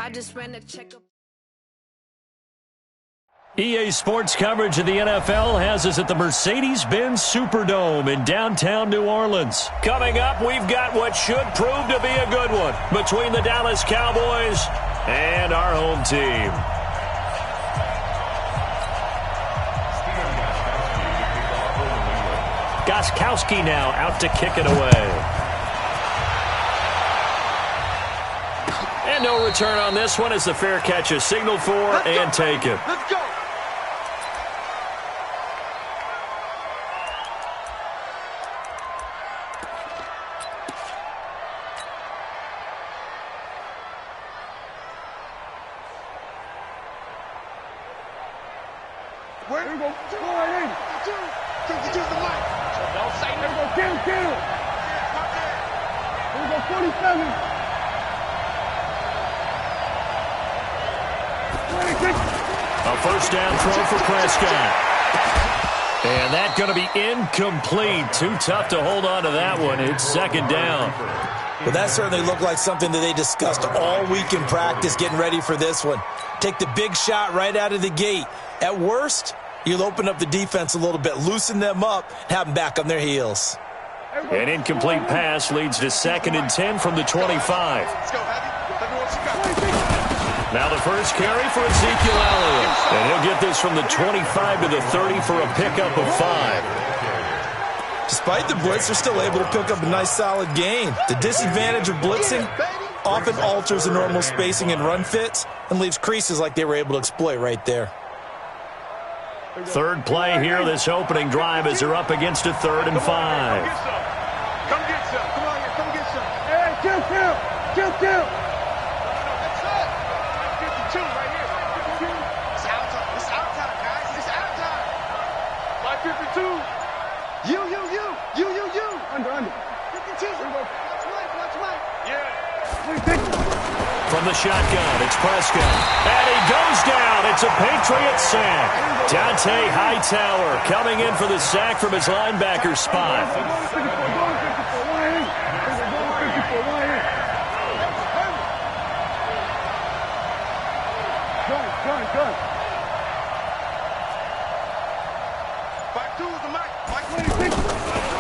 I just ran a checkup. EA Sports coverage of the NFL has us at the Mercedes-Benz Superdome in downtown New Orleans. Coming up, we've got what should prove to be a good one between the Dallas Cowboys and our home team. Gostkowski now out to kick it away. And no return on this one as the fair catch is signaled for and taken. Let's go. Where we go? Go right in. 52 the mic. Don't say no. Here we go. Kill. Here we go. 47. 26. A first down throw for Prescott. And that's going to be incomplete. Too tough to hold on to that one. It's second down. Well, that certainly looked like something that they discussed all week in practice getting ready for this one. Take the big shot right out of the gate. At worst, you'll open up the defense a little bit, loosen them up, have them back on their heels. An incomplete pass leads to 2nd and 10 from the 25. Let's go, Now the first carry for Ezekiel Elliott. And he'll get this from the 25 to the 30 for a pickup of 5. Despite the blitz, they're still able to pick up a nice solid gain. The disadvantage of blitzing often alters the normal spacing and run fits and leaves creases like they were able to exploit right there. Third play here, this opening drive as they're up against a 3rd and 5. Come get some. Come on here. Come get some. Hey, kill. That's it. 52 right here. 52. It's out time, guys. It's out time. My 52. You. Under. 52. Watch Mike. Yeah. From the shotgun, it's Prescott. And he goes down. It's a Patriot sack. Dante Hightower coming in for the sack from his linebacker spot. Good.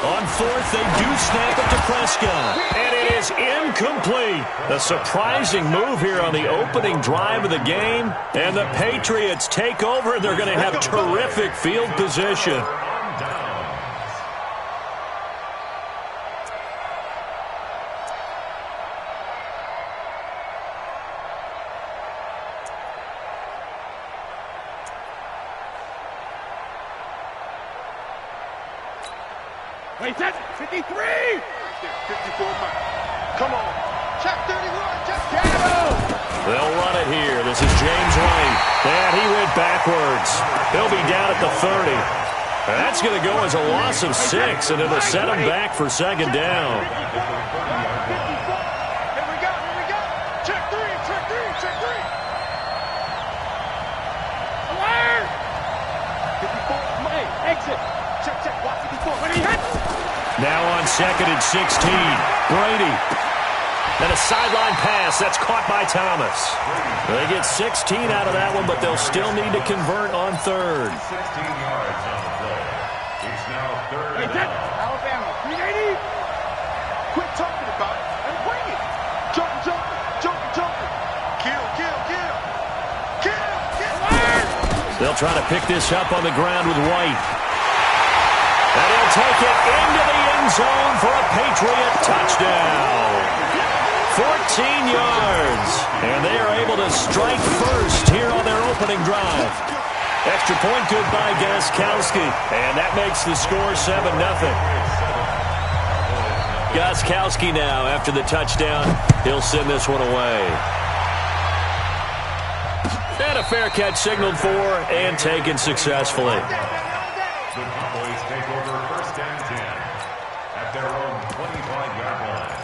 On 4th, they do snap it to Prescott. And it is incomplete. A surprising move here on the opening drive of the game. And the Patriots take over. They're going to have terrific field position. Wait, that's 53! 54 Mike. Come on. Check 31. Check They'll run it here. This is James White. And he went backwards. He'll be down at the 30. That's going to go as a loss of 6, and it'll set him back for 2nd down. Here we go. Check 3. Alert! 54 Mike. Exit. Check. Watch 54. When he hits. Now on 2nd and 16. Brady. And a sideline pass. That's caught by Thomas. They get 16 out of that one, but they'll still need to convert on 3rd. 16 yards on the play. It's now 3rd. Alabama. 380. Quit talking about it and bring it. Jump. Kill. They'll try to pick this up on the ground with White. And he'll take it into the end zone for a Patriot touchdown. 14 yards. And they are able to strike first here on their opening drive. Extra point good by Gostkowski. And that makes the score 7-0. Gostkowski now, after the touchdown, he'll send this one away. And a fair catch signaled for and taken successfully. The Cowboys take over 1st and 10 at their own 25-yard line.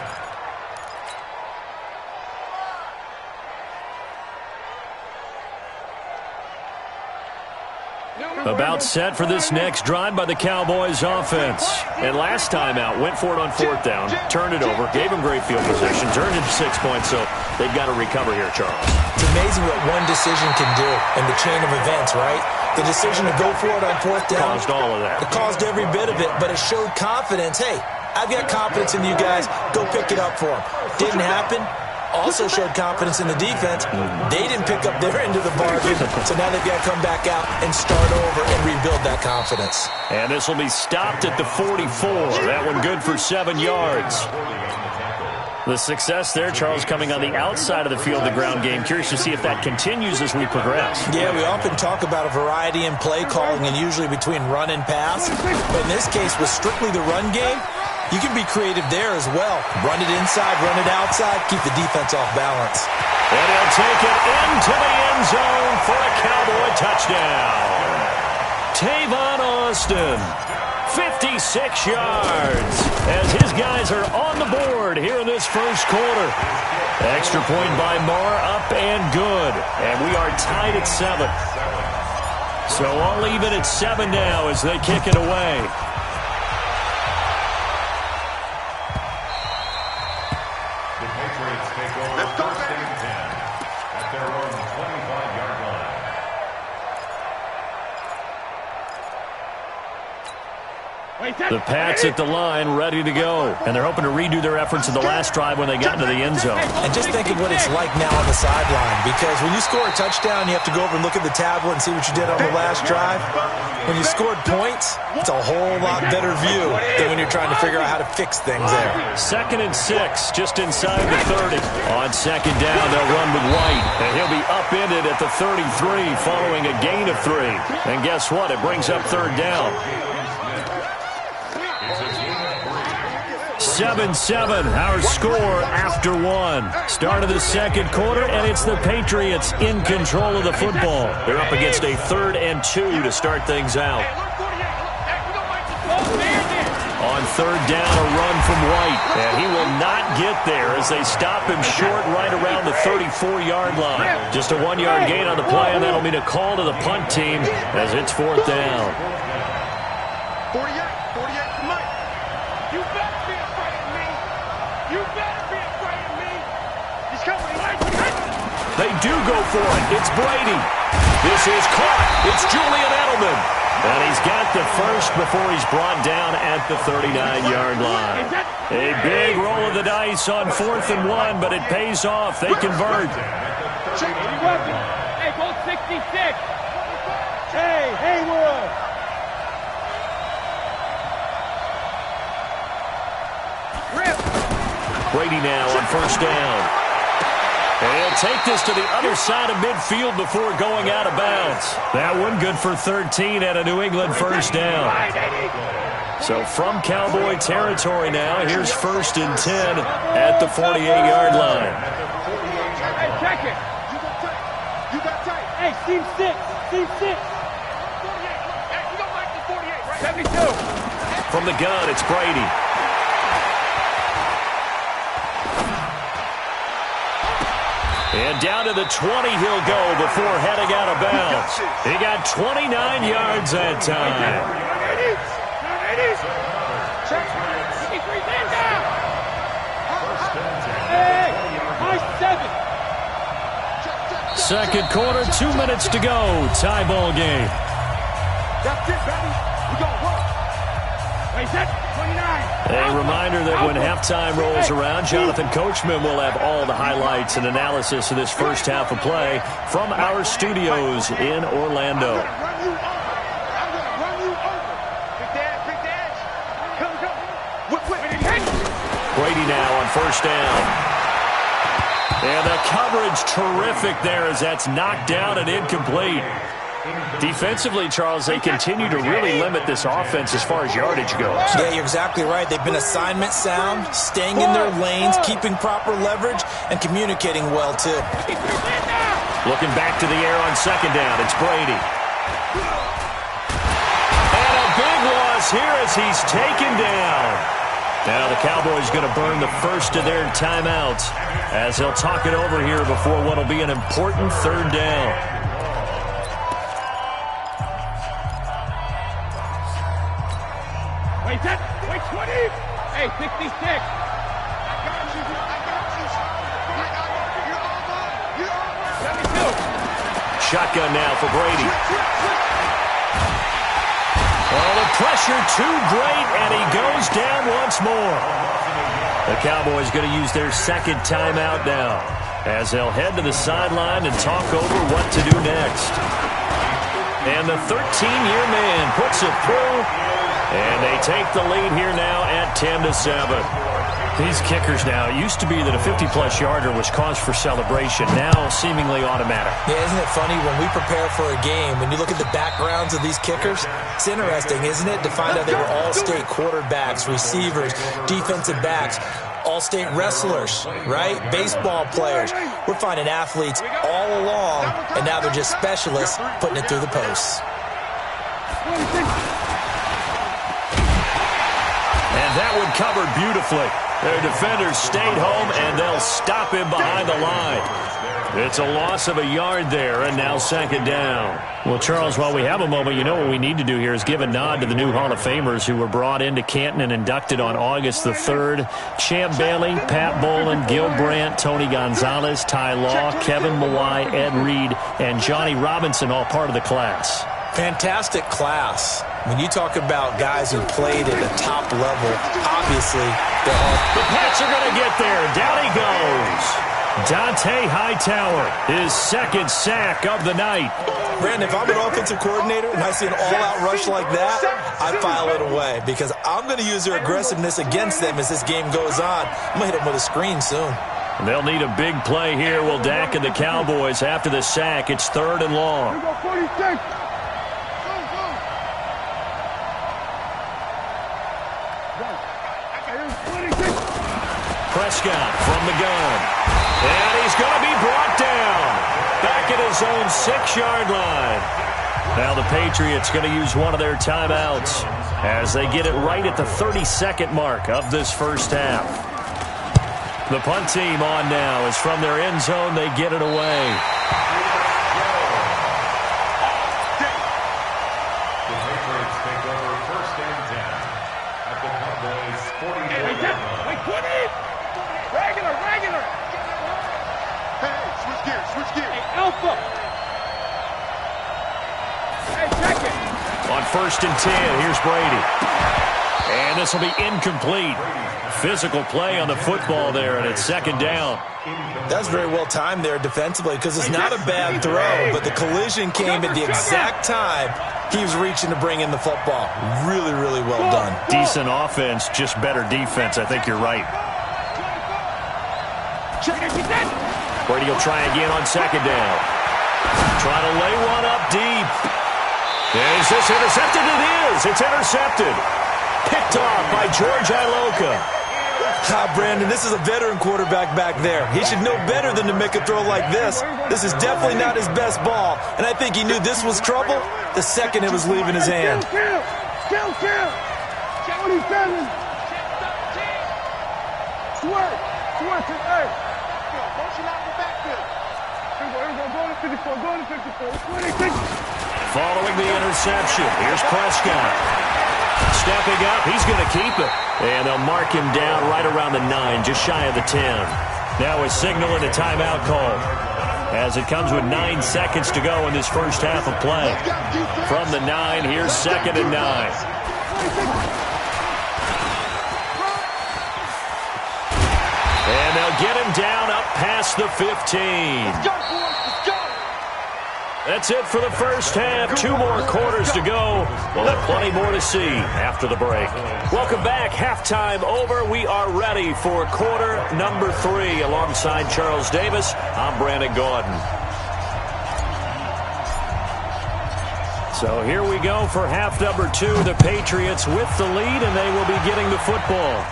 New About set for this next drive by the Cowboys offense. And last time out, went for it on fourth down, turned it over, gave them great field position, turned into 6 points, so they've got to recover here, Charles. It's amazing what one decision can do in the chain of events, right? The decision to go for it on fourth down. Caused all of that. It caused every bit of it, but it showed confidence. Hey, I've got confidence in you guys. Go pick it up for them. Didn't happen. Also showed confidence in the defense. They didn't pick up their end of the bargain, so now they've got to come back out and start over and rebuild that confidence. And this will be stopped at the 44. That one good for 7 yards. The success there, Charles, coming on the outside of the field, the ground game. Curious to see if that continues as we progress. Yeah, we often talk about a variety in play calling and usually between run and pass. But in this case, with strictly the run game, you can be creative there as well. Run it inside, run it outside, keep the defense off balance. And he'll take it into the end zone for a Cowboy touchdown. Tavon Austin, 56 yards, as his guys are on the board here in this first quarter. Extra point by Marr, up and good. And we are tied at 7. So all even at 7 now as they kick it away. The Pats at the line, ready to go. And they're hoping to redo their efforts in the last drive when they got into the end zone. And just think of what it's like now on the sideline. Because when you score a touchdown, you have to go over and look at the tablet and see what you did on the last drive. When you scored points, it's a whole lot better view than when you're trying to figure out how to fix things there. 2nd and 6, just inside the 30. On second down, they'll run with White. And he'll be upended at the 33 following a gain of 3. And guess what? It brings up 3rd down. 7-7, our score after 1. Start of the second quarter, and it's the Patriots in control of the football. They're up against a 3rd and 2 to start things out. On 3rd down, a run from White, and he will not get there as they stop him short right around the 34-yard line. Just a 1-yard gain on the play, and that'll mean a call to the punt team as it's 4th down. 48 to Mike. You better be afraid of me. You better be afraid of me. He's coming. They do go for it. It's Brady. This is caught. It's Julian Edelman. And he's got the first before he's brought down at the 39-yard line. A big roll of the dice on 4th and 1, but it pays off. They convert. Hey, go 66. Hey, Haywood. Brady now on 1st down. And he'll take this to the other side of midfield before going out of bounds. That one good for 13 at a New England 1st down. So from Cowboy territory now, here's 1st and 10 at the 48-yard line. Hey, check it. You got tight. Hey, team 6. Team 6. 48. Hey, you don't like the 48, right? 72. From the gun, it's Brady. And down to the 20 he'll go before heading out of bounds. He got 29 yards that time. Second quarter, 2 minutes to go. Tie ball game. That's it, baby. We gonna work. Wait, that's 29. A reminder that when halftime rolls around, Jonathan Coachman will have all the highlights and analysis of this first half of play from our studios in Orlando. I'm gonna run you over. Big Dad. Come. Brady now on 1st down. And the coverage terrific there as that's knocked down and incomplete. Defensively, Charles, they continue to really limit this offense as far as yardage goes. Yeah, you're exactly right. They've been assignment sound, staying in their lanes, keeping proper leverage, and communicating well, too. Looking back to the air on 2nd down, it's Brady. And a big loss here as he's taken down. Now the Cowboys going to burn the first of their timeouts as they'll talk it over here before what will be an important 3rd down. Wait, set. Wait, 20. Hey, 66. I got you. You're all mine. You're all mine. 72. Shotgun now for Brady. Oh, the pressure too great, and he goes down once more. The Cowboys going to use their second timeout now, as they'll head to the sideline and talk over what to do next. And the 13-year man puts it through, and they take the lead here now at 10-7. These kickers now, it used to be that a 50-plus yarder was cause for celebration, now seemingly automatic. Yeah, isn't it funny when we prepare for a game, when you look at the backgrounds of these kickers, it's interesting, isn't it, to find out they were all-state quarterbacks, receivers, defensive backs, all-state wrestlers, right? Baseball players. We're finding athletes all along, and now they're just specialists putting it through the posts. And that one covered beautifully. Their defenders stayed home, and they'll stop him behind the line. It's a loss of a yard there, and now second down. Well, Charles, while we have a moment, you know what we need to do here is give a nod to the new Hall of Famers who were brought into Canton and inducted on August the 3rd. Champ Bailey, Pat Bolin, Gil Brandt, Tony Gonzalez, Ty Law, Kevin Mawai, Ed Reed, and Johnny Robinson, all part of the class. Fantastic class. When you talk about guys who played at the top level, obviously they're all... The Pats are going to get there. Down he goes. Dante Hightower, his second sack of the night. Brandon, if I'm an offensive coordinator and I see an all-out rush like that, I file it away because I'm going to use their aggressiveness against them as this game goes on. I'm going to hit them with a screen soon. They'll need a big play here. Will Dak and the Cowboys after the sack. It's 3rd and long. Prescott from the gun. And he's going to be brought down. Back at his own 6-yard line. Now the Patriots going to use one of their timeouts as they get it right at the 32nd mark of this first half. The punt team on now is from their end zone. They get it away. The Patriots take over 1st and 10 at the Cowboys' 40-yard line. Wait, 20. Regular. Hey, switch gears. Hey, Alpha. Hey, check it. On 1st and 10, here's Brady. And this will be incomplete. Physical play on the football there, and it's 2nd down. That's very well timed there defensively because it's not a bad throw, but the collision came at the exact time he was reaching to bring in the football. Really, really well done. Decent offense, just better defense. I think you're right. Brady will try again on 2nd down. Trying to lay one up deep. Is this intercepted? It is. It's intercepted. Picked off by George Iloka. Brandon, this is a veteran quarterback back there. He should know better than to make a throw like this. This is definitely not his best ball, and I think he knew this was trouble the second it was leaving his hand. Kill. 27. Swerve. Hey. Motion out the backfield. Here we go. Go to 54. 26. Following the interception, here's Prescott. Stepping up, he's going to keep it. And they'll mark him down right around the 9, just shy of the 10. Now a signal and a timeout call as it comes with 9 seconds to go in this first half of play. From the 9, here's 2nd and 9. And they'll get him down up past the 15. Let's go. That's it for the first half. 2 more quarters to go. We'll have plenty more to see after the break. Welcome back. Halftime over. We are ready for quarter number 3. Alongside Charles Davis, I'm Brandon Gaudin. So here we go for half number 2. The Patriots with the lead, and they will be getting the football.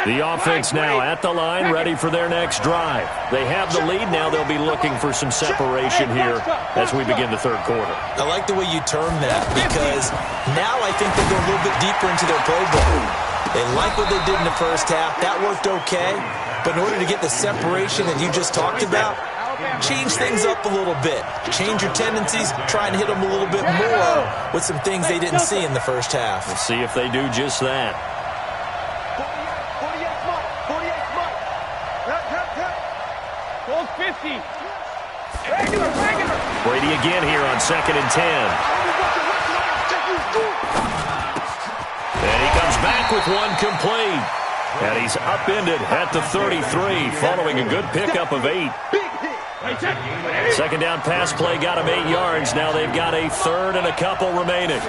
The offense now at the line, ready for their next drive. They have the lead. Now they'll be looking for some separation here as we begin the 3rd quarter. I like the way you term that because now I think they go a little bit deeper into their playbook. They like what they did in the first half. That worked okay. But in order to get the separation that you just talked about, change things up a little bit. Change your tendencies. Try and hit them a little bit more with some things they didn't see in the first half. Let's see if they do just that. 50. Regular. Brady again here on 2nd and 10. And he comes back with one complete. And he's upended at the 33 following a good pickup of 8. Second down pass play got him 8 yards. Now they've got a third and a couple remaining.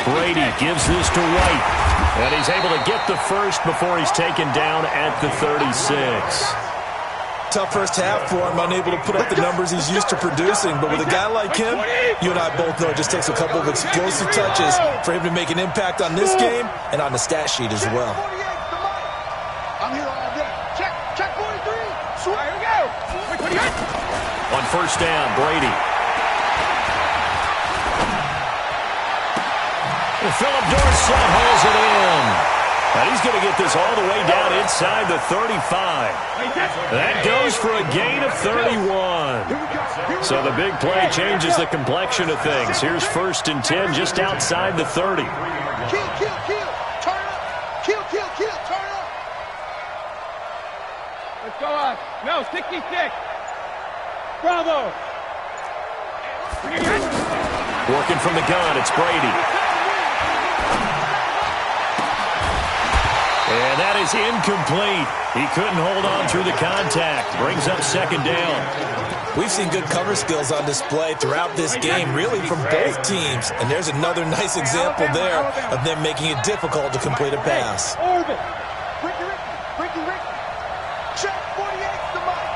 Brady gives this to White. And he's able to get the first before he's taken down at the 36. Tough first half for him, unable to put up the numbers he's used to producing. But with a guy like him, you and I both know it just takes a couple of explosive touches for him to make an impact on this game and on the stat sheet as well. I'm here all day. Check 43. Here we go. On first down, Brady. And Philip Dorsett hauls it in. And he's going to get this all the way down inside the 35. That goes for a gain of 31. So the big play changes the complexion of things. Here's 1st and 10 just outside the 30. Kill. Turn up. Kill. Turn up. Let's go up. No, 66. Bravo. Working from the gun, it's Brady. And that is incomplete. He couldn't hold on through the contact. Brings up 2nd down. We've seen good cover skills on display throughout this game, really from both teams. And there's another nice example there of them making it difficult to complete a pass. Ricky. Check 48's the mic.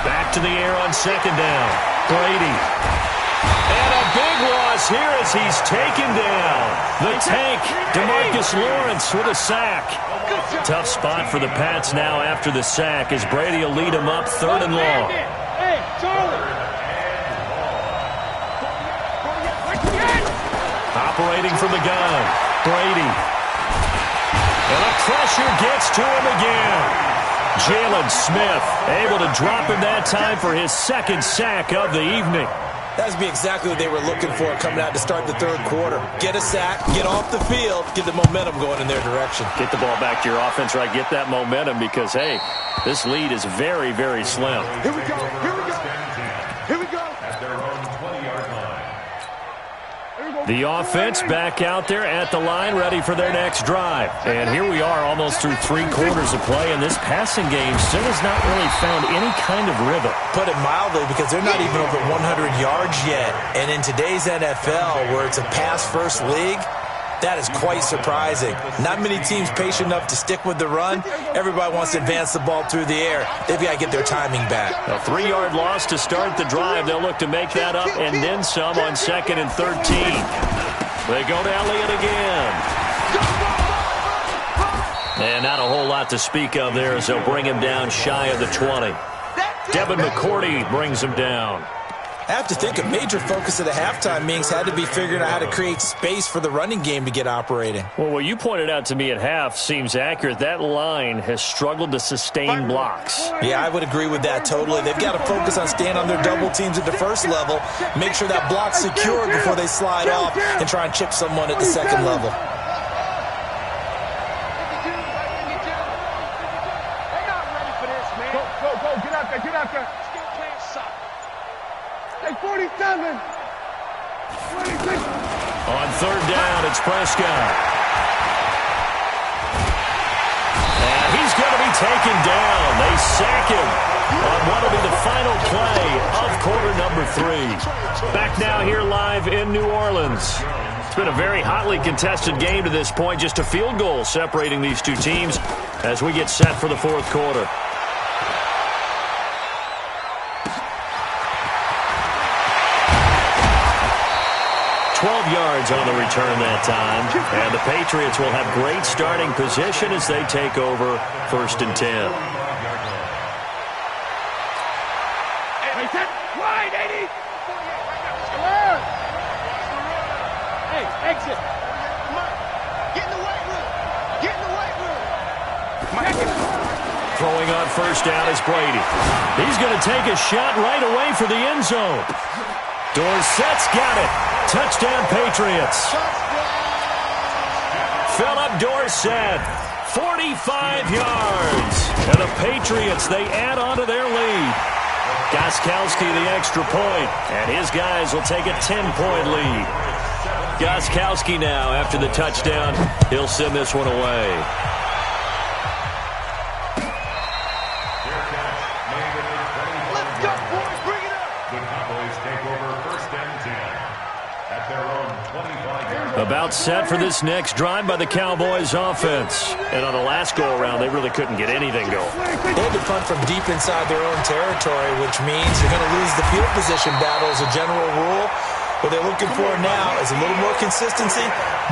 Back to the air on 2nd down. Brady. And a big loss here as he's taken down. The tank, DeMarcus Lawrence with a sack. Tough spot for the Pats now after the sack as Brady will lead him up 3rd and long. Hey, Charlie. Operating from the gun, Brady. And the pressure gets to him again. Jalen Smith able to drop him that time for his 2nd sack of the evening. That would be exactly what they were looking for coming out to start the 3rd quarter. Get a sack, get off the field, get the momentum going in their direction. Get the ball back to your offense, right? Get that momentum because, hey, this lead is very, very slim. Here we go. At their own 20-yard line. The offense back out there at the line, ready for their next drive. And here we are almost through 3 quarters of play, and this passing game still has not really found any kind of rhythm. Put it mildly, because they're not even over 100 yards yet. And in today's NFL, where it's a pass-first league, that is quite surprising. Not many teams patient enough to stick with the run. Everybody wants to advance the ball through the air. They've got to get their timing back. A 3-yard loss to start the drive. They'll look to make that up and then some on 2nd and 13. They go to Elliott again. And not a whole lot to speak of there as they'll bring him down shy of the 20. Devin McCourty brings him down. I have to think a major focus of the halftime meetings had to be figuring out how to create space for the running game to get operating. Well, what you pointed out to me at half seems accurate. That line has struggled to sustain blocks. Yeah, I would agree with that totally. They've got to focus on staying on their double teams at the first level, make sure that block's secured before they slide off, and try and chip someone at the second level. They're not ready for this, man. Go. Get out there. Still playing soccer. Hey, 47. 26. On 3rd down, it's Prescott. And he's going to be taken down. They sack him on what will be the final play of quarter number 3. Back now here live in New Orleans. It's been a very hotly contested game to this point. Just a field goal separating these two teams as we get set for the 4th quarter. 12 yards on the return that time. And the Patriots will have great starting position as they take over 1st and 10. Wide, 80. Hey, exit. Get in the way. Throwing on first down is Brady. He's going to take a shot right away for the end zone. Dorsett's got it. Touchdown, Patriots. Philip Dorsett, 45 yards. And the Patriots, they add on to their lead. Gostkowski the extra point, and his guys will take a 10-point lead. Gostkowski now, after the touchdown, he'll send this one away. Let's go, boys. Bring it up. The Cowboys take over first and 10 at their own 25-yard line. About set for this next drive by the Cowboys offense. And on the last go-around, they really couldn't get anything going. They had to punt from deep inside their own territory, which means you're going to lose the field position battle as a general rule. What they're looking for now is a little more consistency,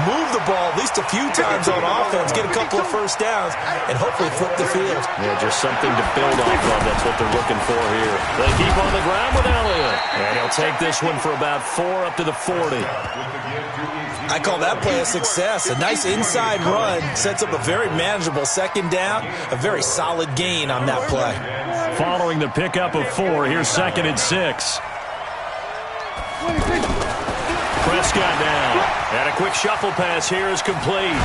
move the ball at least a few times on offense, get a couple of first downs, and hopefully flip the field. Yeah, just something to build off of. That's what they're looking for here. They keep on the ground with Elliott. And he'll take this one for about 4 up to the 40. I call that play a success. A nice inside run sets up a very manageable second down, a very solid gain on that play. Following the pickup of 4, here's 2nd and 6. Prescott now. And a quick shuffle pass here is complete.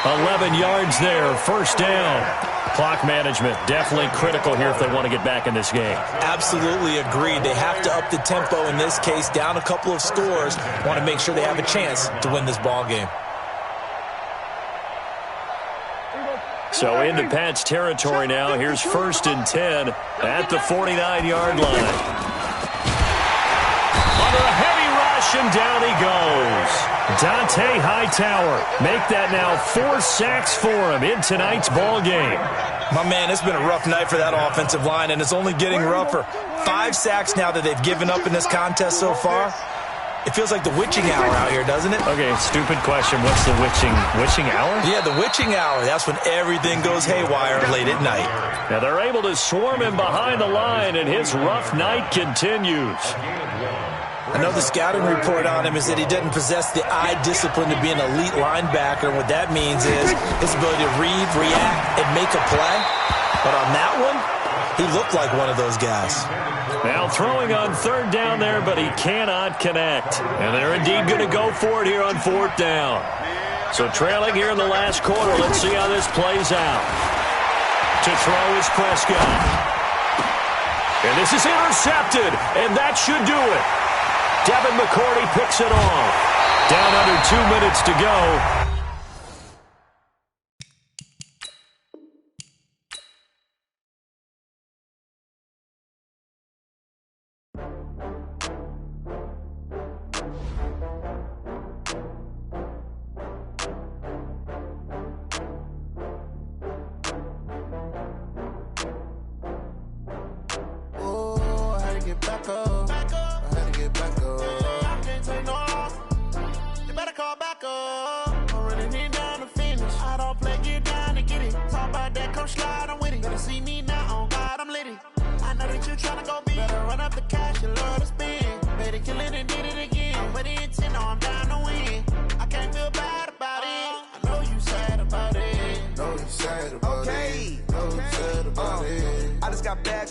11 yards there, first down. Clock management definitely critical here if they want to get back in this game. Absolutely agreed. They have to up the tempo in this case, down a couple of scores. Want to make sure they have a chance to win this ball game. So into Pat's territory now. Here's 1st and 10 at the 49-yard line. Under a heavy rush, and down he goes. Dante Hightower, make that now 4 sacks for him in tonight's ball game. My man, it's been a rough night for that offensive line, and it's only getting rougher. 5 sacks now that they've given up in this contest so far. It feels like the witching hour out here, doesn't it? Okay, stupid question. What's the witching hour? Yeah, the witching hour. That's when everything goes haywire late at night. Now they're able to swarm him behind the line, and his rough night continues. I know the scouting report on him is that he doesn't possess the eye discipline to be an elite linebacker. And what that means is his ability to read, react, and make a play. But on that one, he looked like one of those guys. Now throwing on 3rd down there, but he cannot connect. And they're indeed going to go for it here on 4th down. So trailing here in the last quarter. Let's see how this plays out. To throw is Prescott. And this is intercepted, and that should do it. Devin McCourty picks it off. Down under 2 minutes to go.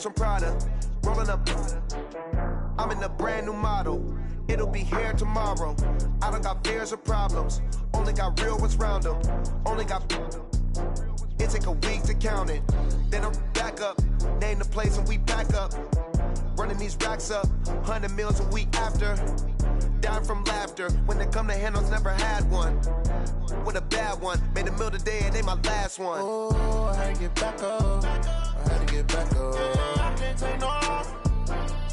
From Prada, rolling up. I'm in a brand new model. It'll be here tomorrow. I don't got fears or problems. Only got real ones round them. Only got. It take a week to count it. Then I'm back up. Name the place and we back up. Running these racks up. 100 meals a week after. Dying from laughter. When it come to handles, never had one. With a bad one. Made a meal today and they my last one. Oh, I had to get back up. I had to get back up. I can't take no off.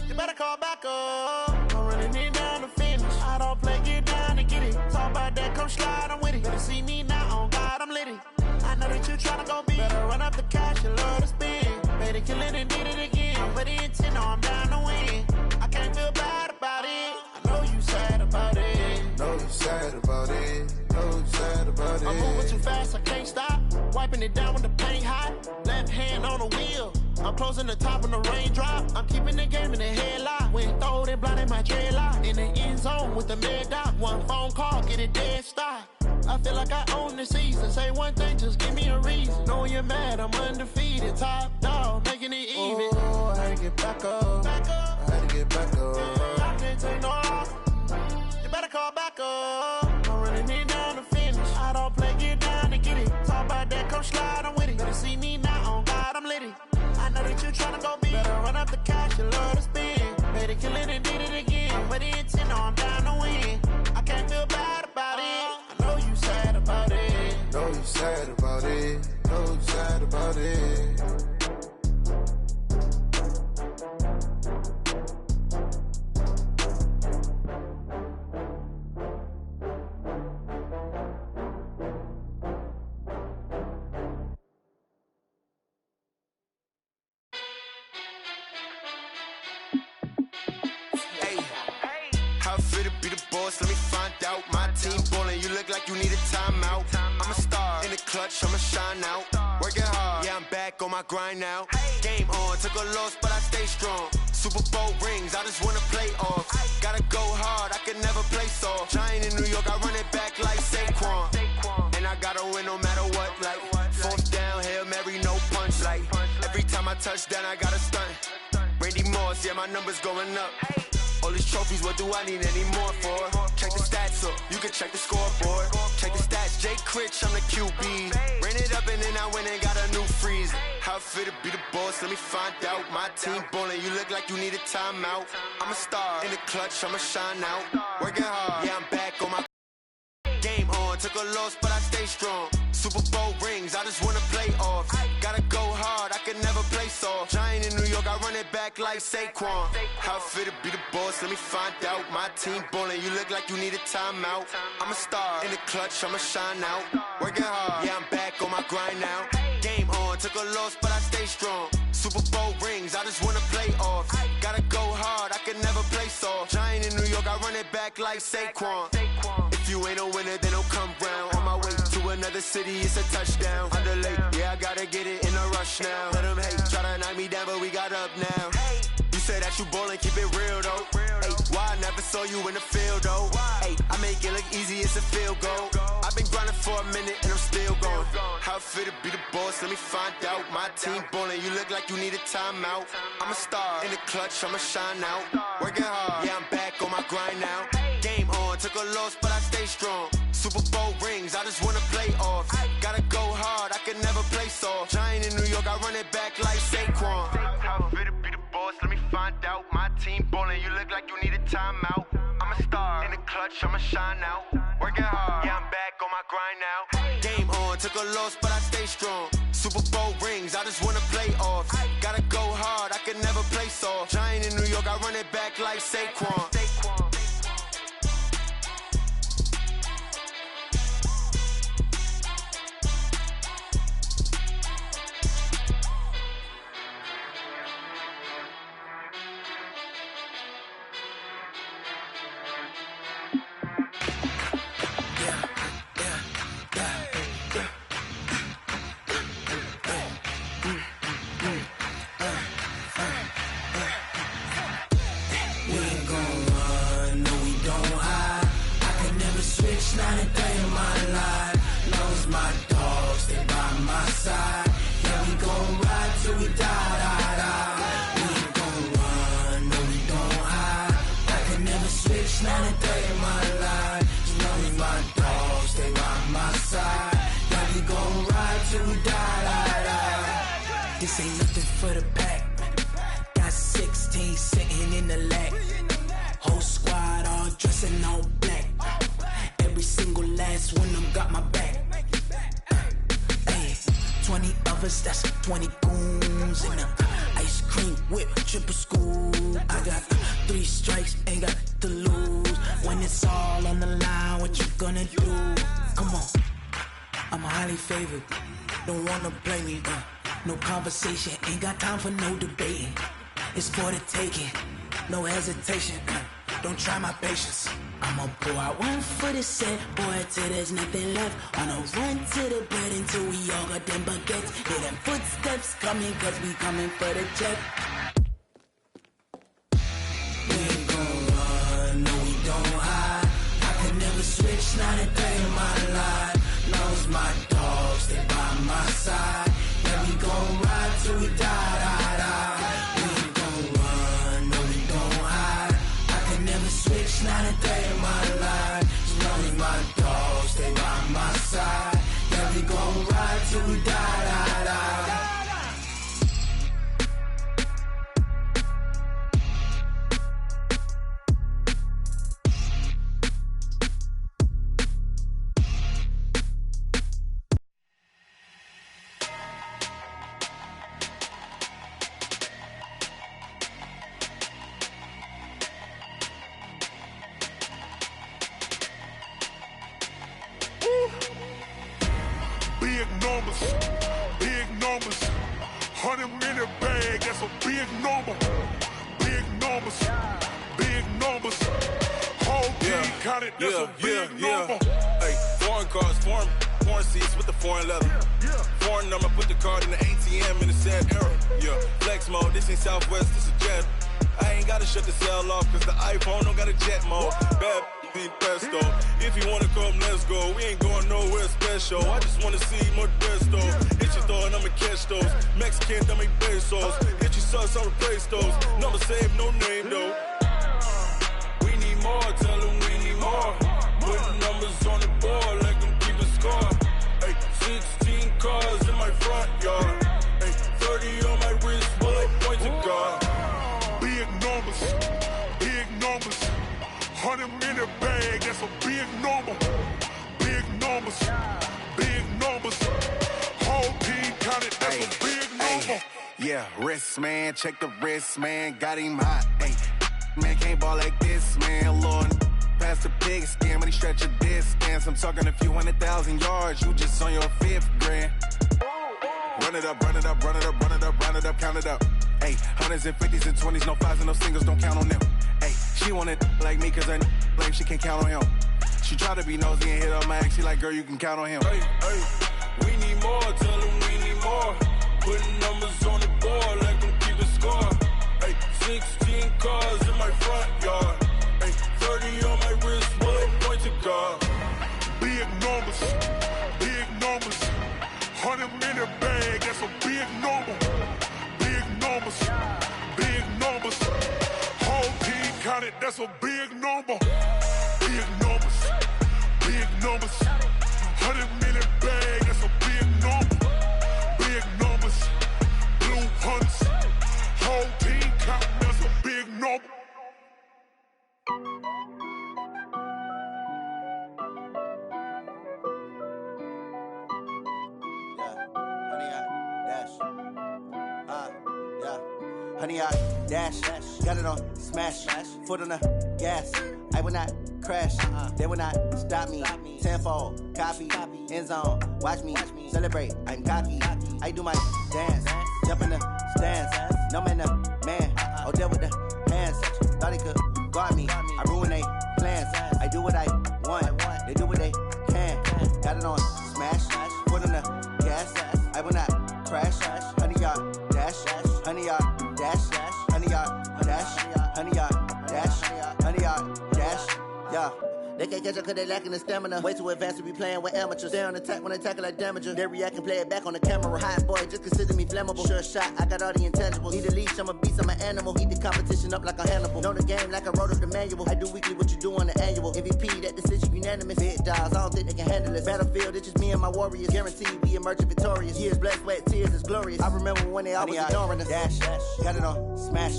You better call back up. I'm running it down to finish. I don't play, get down to get it. Talk about that, come slide, I'm with it. Better see me now, on God, I'm litty. I know that you tryna go big. Better run up the cash, you love to spend. Better kill it and did it again. But the intent, no, I'm down to win. I can't feel bad about it. I know you sad about it. Know you sad about it. Know you sad about it. I'm moving too fast, I can't stop. Wiping it down when the paint hot. Left hand on the wheel. I'm closing the top when the raindrop. I'm keeping the game in the headlock. When throw it blind in my dreadlock. In the end zone with the mad dot. One phone call, get it dead stop. I feel like I own the season. Say one thing, just give me a reason. Knowing you're mad, I'm undefeated. Top dog, making it even. Oh, I had to get back up. I had to get back up. I can't take no loss. You better call back up. I'm running it down to finish. I don't play, get down to get it. Talk about that, come slide, I'm with it. Better see me now, on God, I'm litty. I know that you tryna go big. Better run up the cash, you love to spend. Made it, kill it, and did it again. With the intent, no, I'm down to win. I can't feel bad about it. I know you sad about it. Know you sad about it. Know you sad about it. Let me find out. My team ballin', you look like you need a timeout. I'm a star in the clutch, I'ma shine out. Working hard, yeah, I'm back on my grind now. Game on, took a loss, but I stay strong. Super Bowl rings, I just wanna play off. Gotta go hard, I can never play soft. Giant in New York, I run it back like Saquon. And I gotta win no matter what, like fourth down, Hail Mary, no punch. Like every time I touch down, I gotta stunt. Randy Moss, yeah, my numbers going up. All these trophies, what do I need any more for? Check the stats up, you can check the scoreboard. Check the stats, Jay Critch, I'm the QB. Ran it up and then I went and got a new freeze. How it feel to be the boss, let me find out. My team ballin', you look like you need a timeout. I'm a star in the clutch, I'ma shine out. Working hard, yeah, I'm back on my game on. Took a loss, but I stay strong. Super Bowl rings, I just wanna play off. Gotta go hard, I can never play soft. Giant in New York, I run it back like Saquon. How it feel to be the boss, let me find out. My team ballin', you look like you need a timeout. I'm a star in the clutch, I'ma shine out. Working hard, yeah, I'm back on my grind now. Game on, took a loss, but I stay strong. Super Bowl rings, I just wanna play off. Gotta go hard, I can never play soft. Giant in New York, I run it back like Saquon. If you ain't a winner, then don't come round. On my way to another city, it's a touchdown. Underlay, yeah, I gotta get it in a rush now. Let them hate, try to knock me down, but we got up now. You say that you ballin', keep it real though. Ay, why I never saw you in the field though? Ay, I make it look easy, it's a field goal. I've been grinding for a minute and I'm still going. How it feel to be the boss, let me find out. My team ballin', you look like you need a timeout. I'm a star in the clutch, I'ma shine out. Working hard, yeah, I'm back on my grind now. Game on, took a loss, but I stay strong. Super Bowl rings, I just wanna play off. Gotta go hard, I can never play soft. Giant in New York, I run it back like Saquon. How it feel to be the boss, let me find out. My team ballin', you look like you need a timeout. I'm a star in the clutch, I'ma shine out. Working hard, yeah, I'm back on my grind now. Game on, took a loss, but I stay strong. Super Bowl rings, I just wanna play off. Gotta go hard, I can never play soft. Giant in New York, I run it back like Saquon. Not a day in my life. Long as my dogs, they by my side. Yeah, we gon' ride till we die. We ain't gon' run, no, we don't hide. I can never switch, not a day in my life. As long as my dogs, they by my side. Yeah, we gon' ride till we die. This ain't nothing for the pack. Got 16 sitting in the lap. Whole squad all dressing all black. Every single last one of them got my back. Ay, 20 of us, that's 20 goons in them. Ice cream whip, triple scoop. I got 3 strikes, ain't got to lose. When it's all on the line, what you gonna do? Come on, I'm highly favored. Don't wanna play me, no conversation, ain't got time for no debating. It's for the taking, no hesitation. Don't try my patience. I'ma pour out one for the set, boy, till there's nothing left. On a run to the bread until we all got them baguettes. Hear them footsteps coming, cause we coming for the check. We ain't gon' run, no, we don't hide. I could never switch, not a day in my life. till we die. We ain't gon' run, no, we gon' hide. I can never switch, not a day in my life. As long as my dogs stay by my side. Yeah, we gon' ride till we die. Big numbers, 100 in the bag, that's a big number. Big numbers, whole team counted, that's a big number. Hey, foreign cars, foreign seats with the foreign leather. Foreign number, put the card in the ATM in the sad era. Yeah, flex mode, this ain't Southwest, this a jet. I ain't gotta shut the cell off, cause the iPhone don't got a jet mode. Bad be pesto. If you wanna come, let's go. We ain't going nowhere special. I just wanna see more pesto. Hit your thought, I'ma catch those. Mexican, that make pesos. Hit your sus, I'll replace those. Number save, no name though. We need more, tell them we need more. Putting numbers on the board like I'm keeping score. Hey, 16 cars in my front yard. Hey, 30 on my wrist, while I point to God. Big numbers, 100 in the bag, that's a big number. Big numbers, whole team counted, that's a big number. Yeah, wrist man, check the wrist man, got him hot. Ay, man can't ball like this, man. Lord, past the pig skin, when he stretch a distance. I'm talking a few 100,000 yards, you just on your 5th grand. Run it up, count it up. Ay, hundreds and 50s and 20s, no 5s and no singles, don't count on them. Ay, she want it like me, cause her blame, she can't count on him. She try to be nosy and hit up my ex, she like, girl, you can count on him. Hey, we need more, tell them we need more. Putting numbers on the board like I'm keeping score. Hey, 16 cars in my front yard. Hey, 30 on my wrist, while I point to God. Big numbers, 100 in the bag, that's a big number. Big numbers, whole team counted, that's a big number. Big numbers, 100 in the bag, that's a big number. Big numbers, blue hunts, whole team counting, that's a big number. Honey, I dash, got it on smash, foot on the gas. I will not crash, they will not stop me. Tenfold, copy, end zone, watch me celebrate. I'm cocky, I do my dance, jump in the stands. No man, man, oh there with the hands. Thought he could guard me, I ruin they plans. I do what I want, they do what they can. Got it on smash, foot on the gas. I will not crash, honey, y'all dash, honey, y'all dash, honey, y'all dash, honey, y'all dash, honey, y'all dash, yeah. They can't catch up cause they lacking the stamina. Way too advanced to be playing with amateurs. Stay on attack when they tackle like damager. They react and play it back on the camera. Hot boy, just consider me flammable. Sure shot, I got all the intangibles. Need a leash, I'm a beast, I'm an animal. Eat the competition up like a Hannibal. Know the game like I wrote up the manual. I do weekly what you do on the annual. MVP, that decision unanimous. Big dogs, I don't think they can handle it. Battlefield, it's just me and my warriors. Guaranteed we emerge victorious. Years, blood, sweat, tears, is glorious. I remember when they always ignoring us. Dash, got it on smash,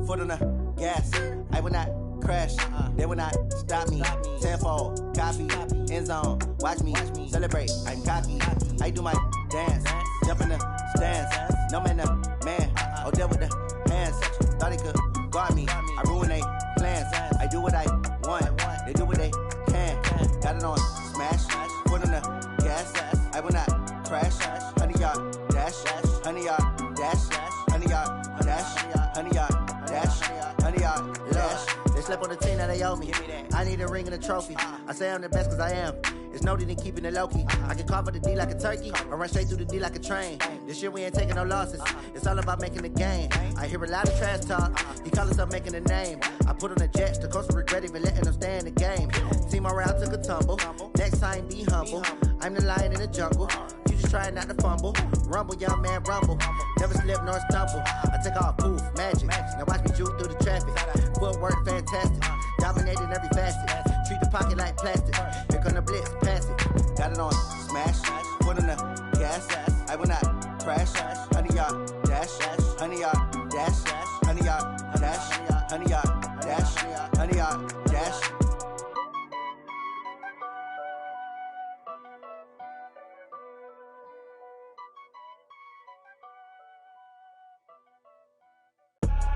foot on the gas. I will not crash, they will not stop me. Tenfold, copy, end zone, watch me celebrate. I'm cocky, I do my dance, jump in the stands. No man, man, oh there with the hands. Thought he could guard me, I ruin they plans. I do what I want, they do what they can. Got it on smash, foot on the gas. I will not crash, honey, y'all dash, honey, y'all dash, honey, y'all dash, honey, y'all dash, honey, y'all dash. They slept on the team that they owe me. I need a ring and a trophy. I say I'm the best cause I am. It's no need in keeping it low-key. I can carve up the D like a turkey or run straight through the D like a train. This year we ain't taking no losses. It's all about making the game. I hear a lot of trash talk. He call himself making a name. I put on the Jets. The coach will regret even letting them stay in the game. Team morale took a tumble. Next time be humble. I'm the lion in the jungle. You just trying not to fumble. Rumble, young man, rumble. Never slip nor stumble. I take off, poof, magic. Now watch me juke through the traffic. Footwork fantastic. Dominating every facet. Treat the pocket like plastic. Here come the blitz, pass it. Got it on smash. Put on the gas. I will not crash. 100-yard dash. 100-yard dash. 100-yard dash. 100-yard dash. 100-yard dash.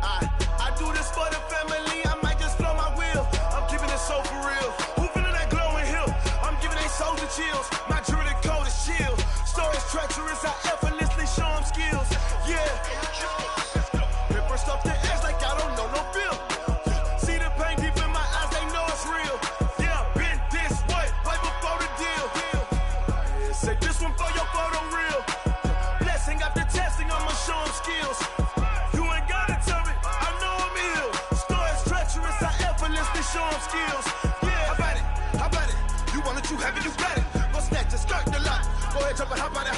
I do this for the family, I might just blow my wheel. I'm keeping it so for real. Who feeling that glowing hill? I'm giving they soldier chills. My jewelry code is chill. Stories treacherous, I effortlessly show them skills. Yeah. Paper stuff the edge like I don't know no feel. See the pain deep in my eyes, they know it's real. Yeah, been this way, right before the deal. Say this one for your photo real. Blessing after testing, I'ma show them skills. Show them skills. Yeah, how about it? You want it, you have it, you got it. Go snatch it, skirt the lot. Go ahead, jump it, how about it?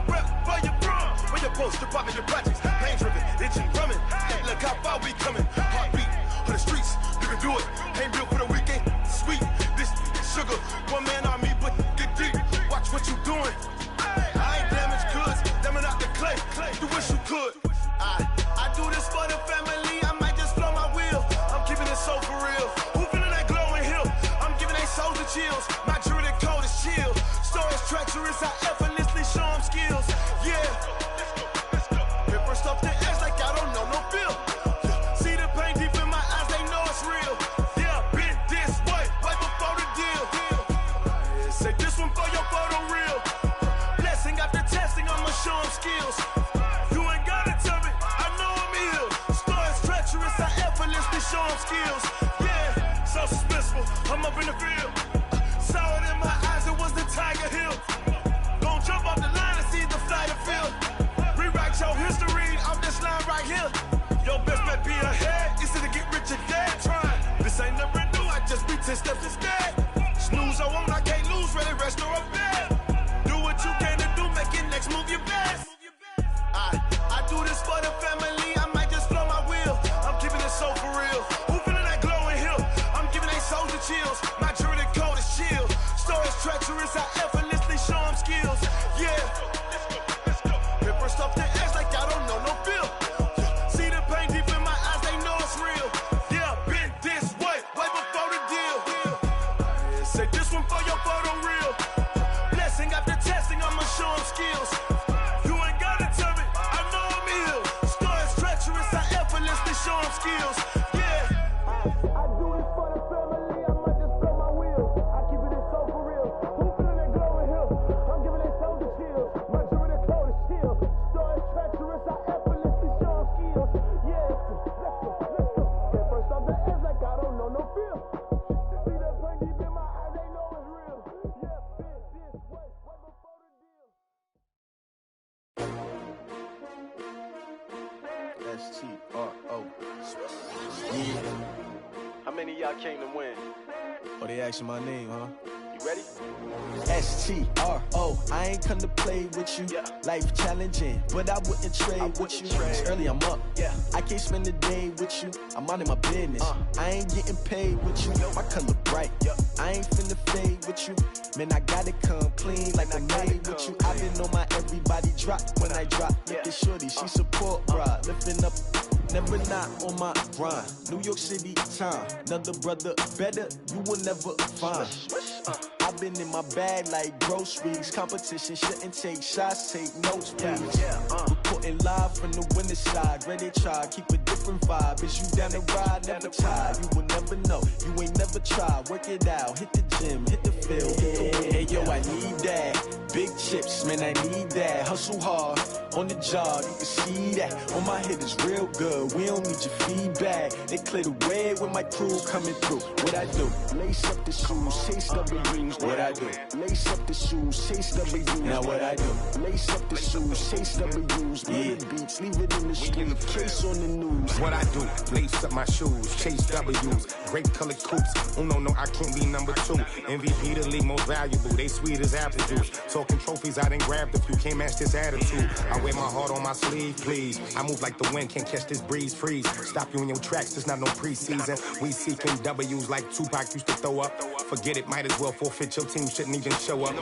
Rep for your bro, when you're supposed to pop in your projects. Pain driven, itching, drumming. Hey, look how far we coming. Heartbeat for the streets, you can do it. Ain't built for the weekend. Sweet, this sugar. One man army, but get deep. Watch what you doing. I ain't damaged goods, damn it out the clay. You wish you could. I do this for the family. I might just blow my wheel. I'm keeping it so for real. Who feeling that glowing hill? I'm giving they soldier chills. My jewelry code is chill. Stories treacherous, I effortlessly show them skills. Yeah. Paper stuff the edge like I don't know no feel. See the pain deep in my eyes, they know it's real. Yeah, been this way, right before the deal. Say this one for your photo real. Blessing after testing, I'ma show them skills. You ain't gotta tell me, I know I'm ill. Stories treacherous, I effortlessly show them skills. Yeah, so suspenseful, I'm up in the field. Saw it in my eyes, it was the Tiger Hill. Gon' jump off the line and see the flight of field. Rewrite your history off this line right here. Your best bet be ahead, easy to get rich or dead trying. This ain't never new, I just be 10 steps instead. Snooze I won't, I can't lose, ready, rest or a bed. Do what you can to do, make your next move your best. I do this for the family, I might just blow my wheel. I'm keeping it so for real. Who feeling that glowing hill? I'm giving they soldier chills. My jewelry code is chill. Stories treacherous, I effortlessly show them skills. Yeah. Paper stuff the edge like I don't know no feel. See the pain deep in my eyes, they know it's real. Yeah, been this way, way before the deal. Say this one for your photo real. Blessing after testing, I'ma show them skills. Show them skills, yeah. I do this for the family, I might just blow my wheel. I keep it so for real. Who feeling that glowing hill? I'm giving it soldier chills. My jewelry code is chill. Stories treacherous, I effortlessly show them skills. Yeah, let's go. Get first off the edge like I don't know no feel. See that pain deep in my eyes, they know it's real. Yeah, been this way, way before the deal. S-T-R-O. Yeah. How many of y'all came to win? Oh, they asking my name, huh? You ready? S-T-R-O. I ain't come to play with you. Yeah. Life challenging, but I wouldn't trade with you. It's early, I'm up. Yeah. I can't spend the day with you. I'm out in my business. I ain't getting paid with you. My color bright. I ain't finna fade with you. Man, I gotta come clean like I made with you. I've been on my everybody drop when I drop. Look at shorty, she support, bruh. Lifting up, never not on my grind. New York City time. Another brother better, you will never find. I've been in my bag like groceries. Competition shouldn't take shots, take notes, please. Reporting live from the winter side. Ready to try, keep a different vibe. Is you down the ride, never tired. You will never know, you ain't never tried. Work it out, hit the gym, hit the field, hit the wheel. Hey yo, I need that. Big chips, man, I need that. Hustle hard, on the job, you can see that. On my hit is real good, we don't need your feedback. They clear the way with my crew coming through. What I do? Lace up the shoes, taste of the rings. What I do? Lace up the shoes, chase W's. Now what I do? Lace up the shoes, chase W's. Murder beats, leave it in the street, case on the news. What I do? Lace up my shoes, chase W's. Great colored coops. Oh no, I can't be number 2. MVP the league most valuable. They sweet as apple juice. Talking trophies, I done grabbed a few. Can't match this attitude. I wear my heart on my sleeve, please. I move like the wind, can't catch this breeze. Freeze. Stop you in your tracks. There's not no preseason. We seeking W's like Tupac used to throw up. Forget it, might as well forfeit. Your team shouldn't even show up.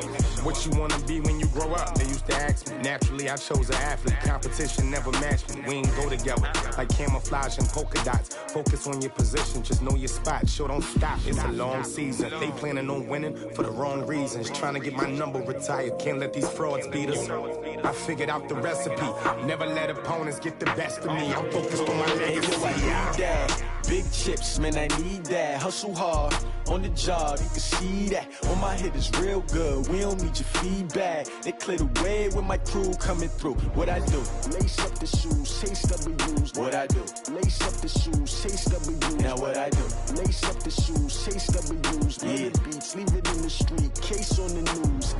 What you wanna be when you grow up? They used to ask me. Naturally, I chose an athlete. Competition never matched me. We ain't go together like camouflage and polka dots. Focus on your position, just know your spot. Sure, don't stop. It's a long season. They planning on winning for the wrong reasons. Trying to get my number retired. Can't let these frauds beat us. I figured out the recipe. Never let opponents get the best of me. I'm focused on my legacy. I need that. Big chips, man, I need that. Hustle hard on the job, you can see that. On my head is real good. We don't need your feedback. They clear the way with my crew coming through. What I do? Lace up the shoes, chase W's. What I do? Lace up the shoes, chase W's. Now what I do? Lace up the shoes, chase W's. Murder beats, leave it in the street, case on the news.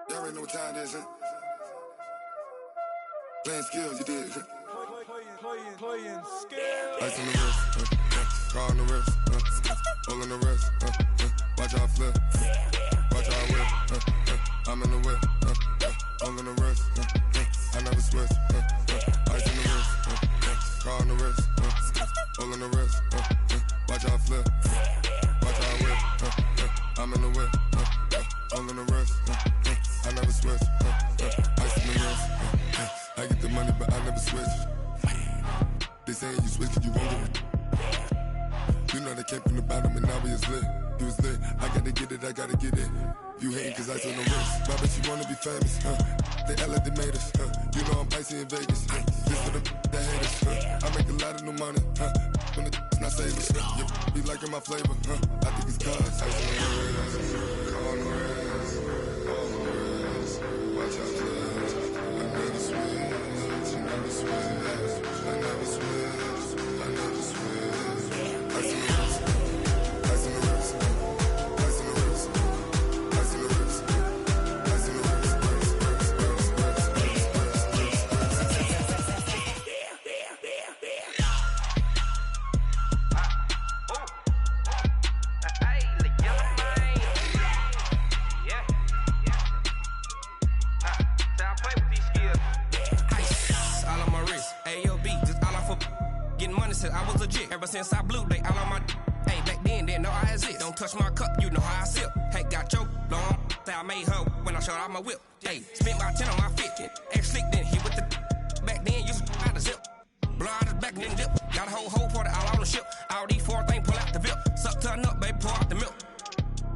Y'all already know what time it is, huh? Playing skills, you did. Playing skills. Ice on the wrist, car on the wrist, hole in the wrist, watch out flip, watch out whip, I'm in the whip, hole in the wrist, I never switch, ice on the wrist, car on the wrist, hole in the wrist, watch out flip, watch out whip, I'm in the whip, hole in the wrist, I never switch, ice on the wrist, I get the money but I never switch. They saying you switch 'cause you won't get it. You know they came from the bottom and now we is lit. You was lit, I gotta get it, I gotta get it. You hating 'cause I on the wrist. Why bet you wanna be famous, They act like they made us, You know I'm icy in Vegas, This for the that hate us, I make a lot of new money, When the not savers, You be liking my flavor, I think it's cause I on the wrist, on the wrist, on the wrist. Watch out, cuz I never switch, I never switch, I never switch, I never switch. Ice in the wrist, ice in the wrist, ice in the wrist, ice in the wrist, ice in the wrist. I was legit ever since I blew they all on my hey back then didn't know I exist. Don't touch my cup, you know how I sip. Hey, got your long I made her when I showed out my whip. Hey, spent about 10 on my fit. Ex slick then hit with the back then used to out the zip. Blow out his back then dip. Got a whole party all on the ship. All these 4 things pull out the VIP. Suck turn up, baby, pour out the milk.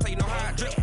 So you know how I drip.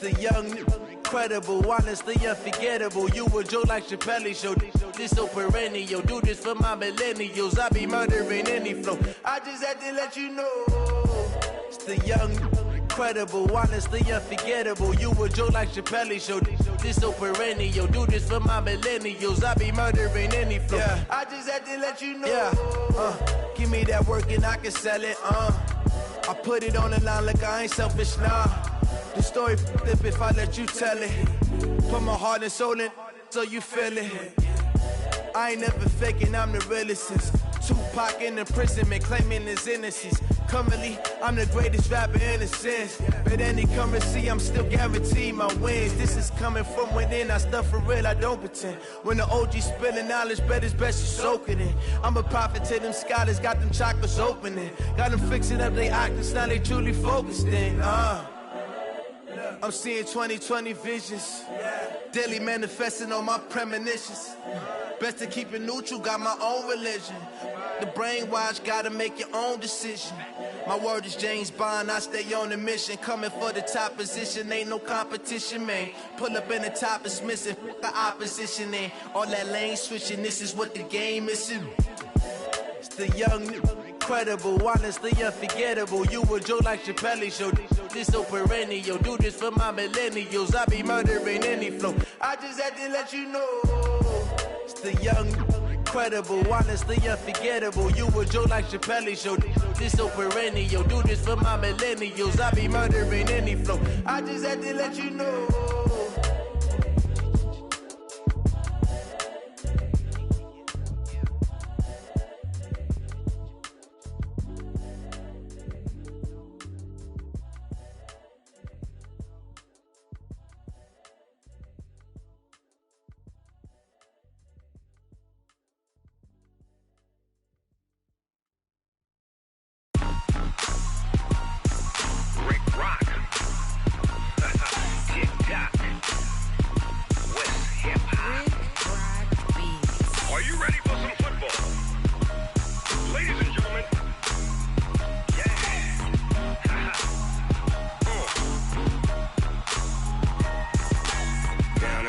The young, incredible, honestly unforgettable. You a joke like Chappelle Show. This so perennial. Do this for my millennials. I be murdering any flow. I just had to let you know. It's the young, incredible, honestly unforgettable. You a joke like Chappelle Show. This so perennial. Do this for my millennials. I be murdering any flow. Yeah. I just had to let you know. Yeah. Give me that work and I can sell it. I put it on the line like I ain't selfish, nah. The story flip if I let you tell it. Put my heart and soul in so you feel it. I ain't never faking, I'm the realest since Tupac in imprisonment, claiming his innocence. Currently, I'm the greatest rapper in a sense. But any currency, I'm still guaranteed my wins. This is coming from within, I stuff for real, I don't pretend. When the OG spilling knowledge, bet it's best you soak it in. I'm a prophet to them scholars, got them chakras opening. Got them fixing up their octaves, now they truly focused in. I'm seeing 2020 visions. Daily manifesting on my premonitions. Best to keep it neutral, got my own religion. The brainwash, gotta make your own decision. My word is James Bond, I stay on a mission. Coming for the top position, ain't no competition, man. Pull up in the top is missing, the opposition in. All that lane switching, this is what the game is. It's the young, incredible, honestly unforgettable. You a joke like Chappelle Show. This so perennial. Do this for my millennials. I be murdering any flow. I just had to let you know. It's the young, incredible, honestly unforgettable. You a joke like Chappelle Show. This so perennial. Do this for my millennials. I be murdering any flow. I just had to let you know.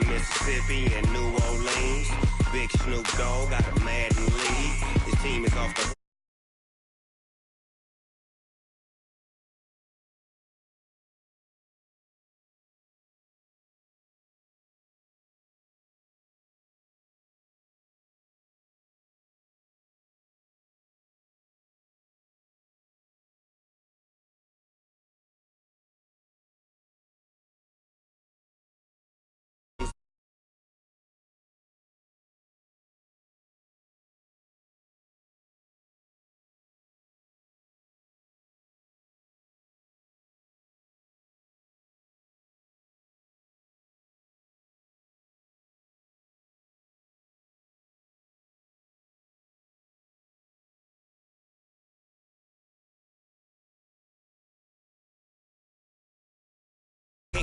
Mississippi and New Orleans. Big Snoop Dogg got a Madden lead. His team is off the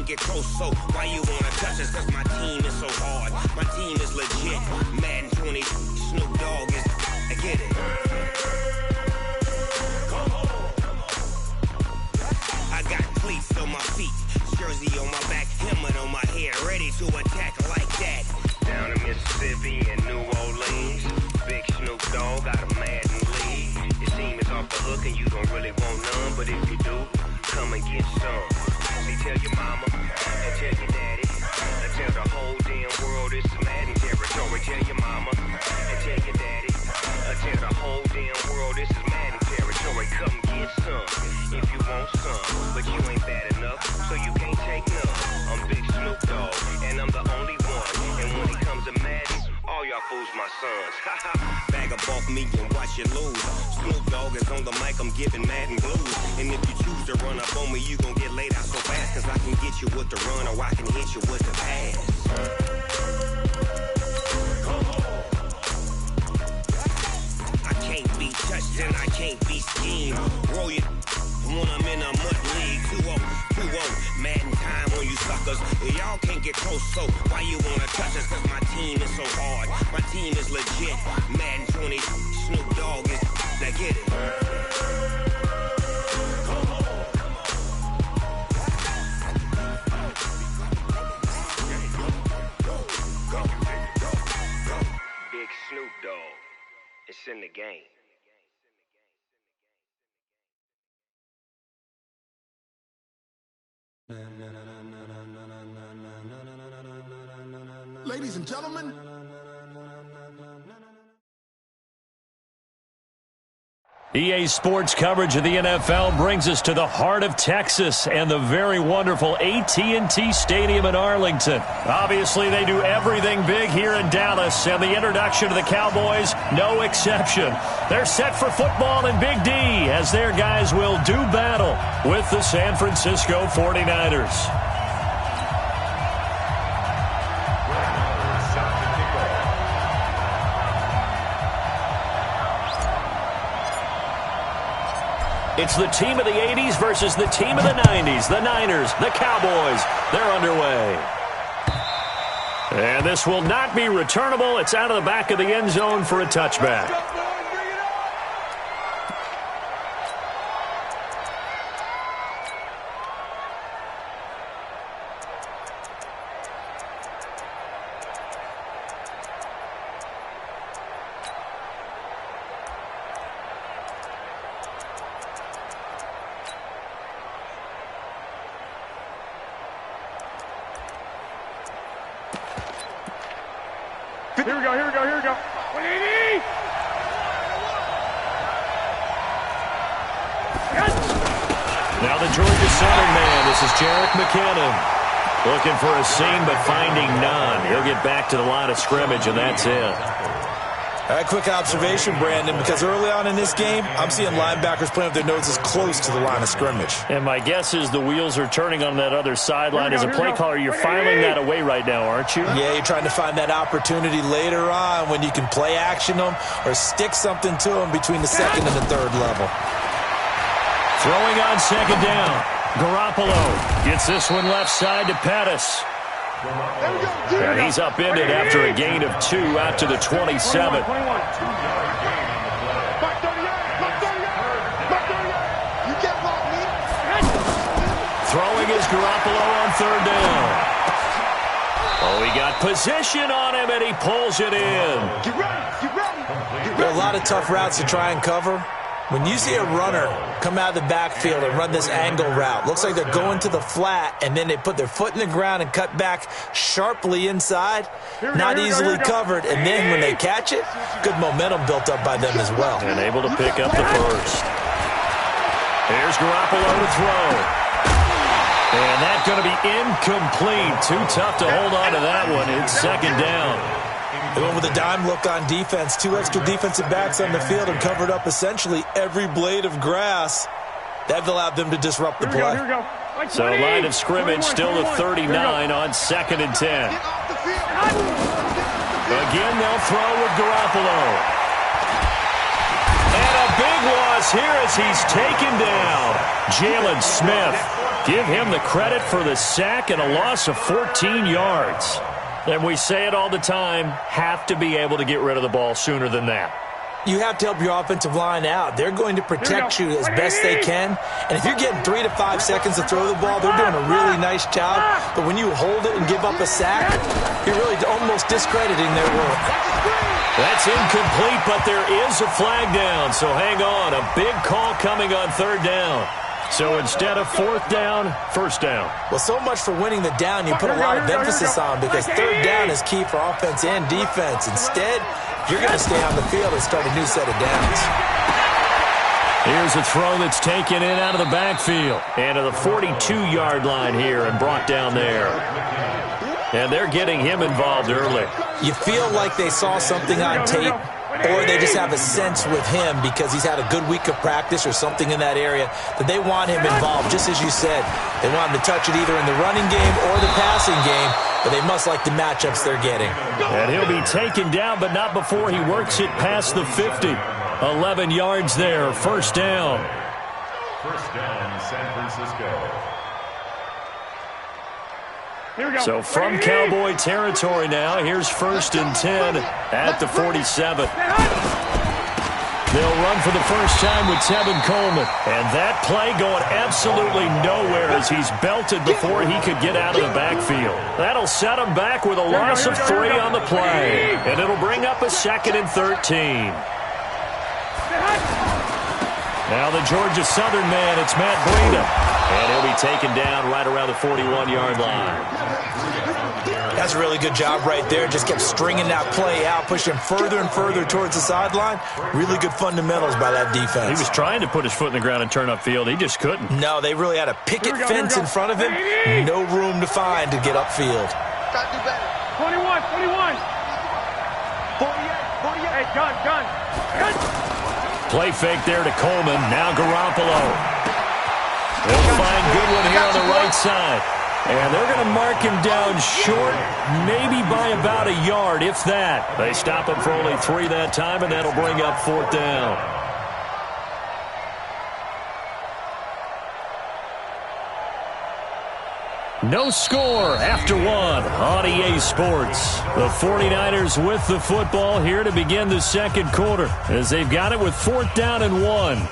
can't get close, so why you wanna touch us? Cause my team is so hard. My team is legit. Madden 20, Snoop Dogg is, I get it. I got cleats on my feet, jersey on my back, helmet on my head, ready to attack like that. Down in Mississippi and New Orleans, Big Snoop Dogg got a Madden lead. Your team is off the hook and you don't really want none, but if you do, come and get some. See, tell your mama and tell your daddy and tell the whole damn world it's Madden territory. Tell your mama and tell your daddy and tell the whole damn world this is Madden territory. Come get some if you want some, but you ain't bad enough, so you can't take none. I'm Big Snoop Dogg and I'm the only one. And when it comes to Madden, all y'all fools my sons. Bag a bulk me and watch you lose. Snoop Dogg is on the mic, I'm giving Madden blues. And if you choose to run up on me, you gon' get laid out so fast. Cause I can get you with the run or I can hit you with the pass. I can't be touched and I can't be schemed. Roll you when I'm in a mud league. 2-0, 2-0, Madden time on you suckers. Y'all can't get close, so why you wanna touch us? Cause my team is so hard. My team is legit. Madden 20, Snoop Dogg is, now get it. Big Snoop Dogg, it's in the game. Ladies and gentlemen. EA Sports coverage of the NFL brings us to the heart of Texas and the very wonderful AT&T Stadium in Arlington. Obviously, they do everything big here in Dallas, and the introduction to the Cowboys, no exception. They're set for football in Big D as their guys will do battle with the San Francisco 49ers. It's the team of the 80s versus the team of the 90s. The Niners, the Cowboys, they're underway. And this will not be returnable. It's out of the back of the end zone for a touchback. Here we go. Now the Georgia Southern man, this is Jerick McKinnon. Looking for a seam, but finding none. He'll get back to the line of scrimmage, and that's it. All right, quick observation, Brandon, because early on in this game, I'm seeing linebackers playing with their noses close to the line of scrimmage. And my guess is the wheels are turning on that other sideline. As a play caller, you're filing that away right now, aren't you? Yeah, you're trying to find that opportunity later on when you can play action them or stick something to them between the second and the third level. Throwing on second down. Garoppolo gets this one left side to Pettis. And he's upended after a gain of 2 out to the 27. Throwing is Garoppolo on third down. Oh, he got position on him, and he pulls it in. There are a lot of tough routes to try and cover. When you see a runner come out of the backfield and run this angle route, looks like they're going to the flat, and then they put their foot in the ground and cut back sharply inside, not easily covered, and then when they catch it, good momentum built up by them as well. And able to pick up the first. Here's Garoppolo to throw. And that's going to be incomplete. Too tough to hold on to that one. It's second down. They went with a dime look on defense. 2 extra defensive backs on the field and covered up essentially every blade of grass. That allowed them to disrupt the play. So line of scrimmage still at 39 on second and 10. Again, they'll throw with Garoppolo. And a big loss here as he's taken down. Jalen Smith. Give him the credit for the sack and a loss of 14 yards. And we say it all the time, have to be able to get rid of the ball sooner than that. You have to help your offensive line out. They're going to protect you as best they can. And if you're getting 3 to 5 seconds to throw the ball, they're doing a really nice job. But when you hold it and give up a sack, you're really almost discrediting their work. That's incomplete, but there is a flag down. So hang on, a big call coming on third down. So instead of fourth down, first down. Well, so much for winning the down you put a lot of emphasis on because third down is key for offense and defense. Instead, you're going to stay on the field and start a new set of downs. Here's a throw that's taken in out of the backfield. And to the 42-yard line here and brought down there. And they're getting him involved early. You feel like they saw something on tape, or they just have a sense with him because he's had a good week of practice or something in that area that they want him involved. Just as you said, they want him to touch it either in the running game or the passing game, but they must like the matchups they're getting. And he'll be taken down, but not before he works it past the 50. 11 yards there, first down. First down, San Francisco. So from Cowboy territory now, here's first and 10 at the 47. They'll run for the first time with Tevin Coleman. And that play going absolutely nowhere as he's belted before he could get out of the backfield. That'll set him back with a loss of 3 on the play. And it'll bring up a second and 13. Now the Georgia Southern man, it's Matt Breida. And he'll be taken down right around the 41-yard line. That's a really good job right there. Just kept stringing that play out, pushing further and further towards the sideline. Really good fundamentals by that defense. He was trying to put his foot in the ground and turn upfield. He just couldn't. No, they really had a picket fence in front of him. No room to find to get upfield. Got to do better. 21, 41. 48. Hey, gun. Play fake there to Coleman. Now Garoppolo. They'll find Goodwin here on the right side. And they're going to mark him down short, maybe by about a yard, if that. They stop him for only 3 that time, and that'll bring up 4th down. No score after 1 on EA Sports. The 49ers with the football here to begin the second quarter as they've got it with 4th down and 1.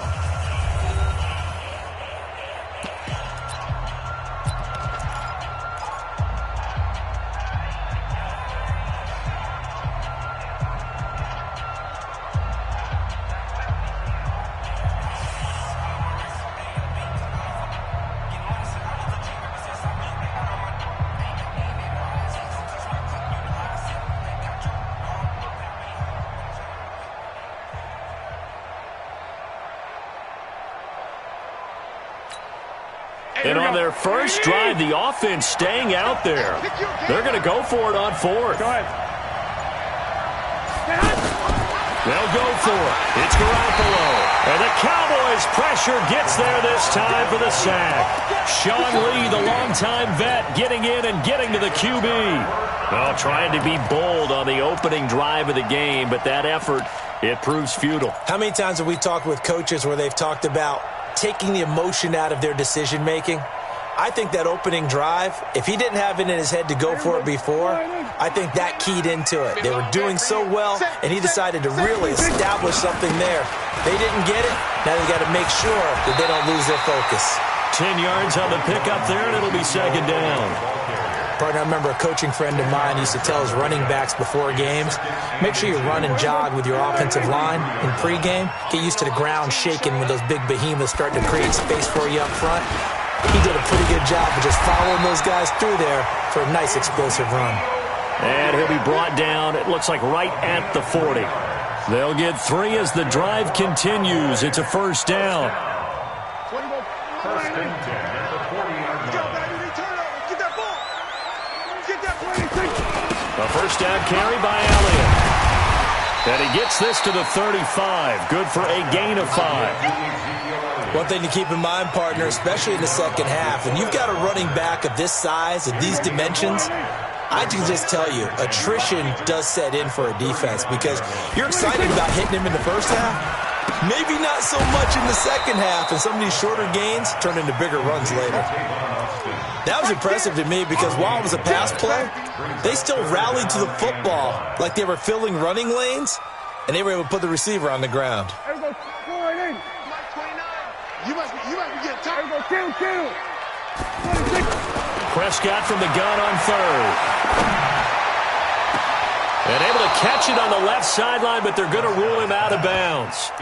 And on their first drive, the offense staying out there. They're going to go for it on 4th. Go ahead. They'll go for it. It's Garoppolo. And the Cowboys' pressure gets there this time for the sack. Sean Lee, the longtime vet, getting in and getting to the QB. Well, trying to be bold on the opening drive of the game, but that effort, it proves futile. How many times have we talked with coaches where they've talked about taking the emotion out of their decision-making? I think that opening drive, if he didn't have it in his head to go for it before, I think that keyed into it. They were doing so well, and he decided to really establish something there. They didn't get it. Now they've got to make sure that they don't lose their focus. 10 yards on the pickup there, and it'll be 2nd down. Partner, I remember a coaching friend of mine used to tell his running backs before games, make sure you run and jog with your offensive line in pregame. Get used to the ground shaking when those big behemoths start to create space for you up front. He did a pretty good job of just following those guys through there for a nice explosive run. And he'll be brought down, it looks like right at the 40. They'll get 3 as the drive continues. It's a 1st down. First and 10 at the 40-yard line. Get that ball. Get that play. A 1st down carry by Elliott. And he gets this to the 35. Good for a gain of 5. One thing to keep in mind, partner, especially in the second half, when you've got a running back of this size, of these dimensions, I can just tell you, attrition does set in for a defense because you're excited about hitting him in the first half. Maybe not so much in the second half, and some of these shorter gains turn into bigger runs later. That was impressive to me because while it was a pass play, they still rallied to the football like they were filling running lanes, and they were able to put the receiver on the ground. You must be getting tired. Kill. Prescott from the gun on 3rd. And able to catch it on the left sideline, but they're going to rule him out of bounds.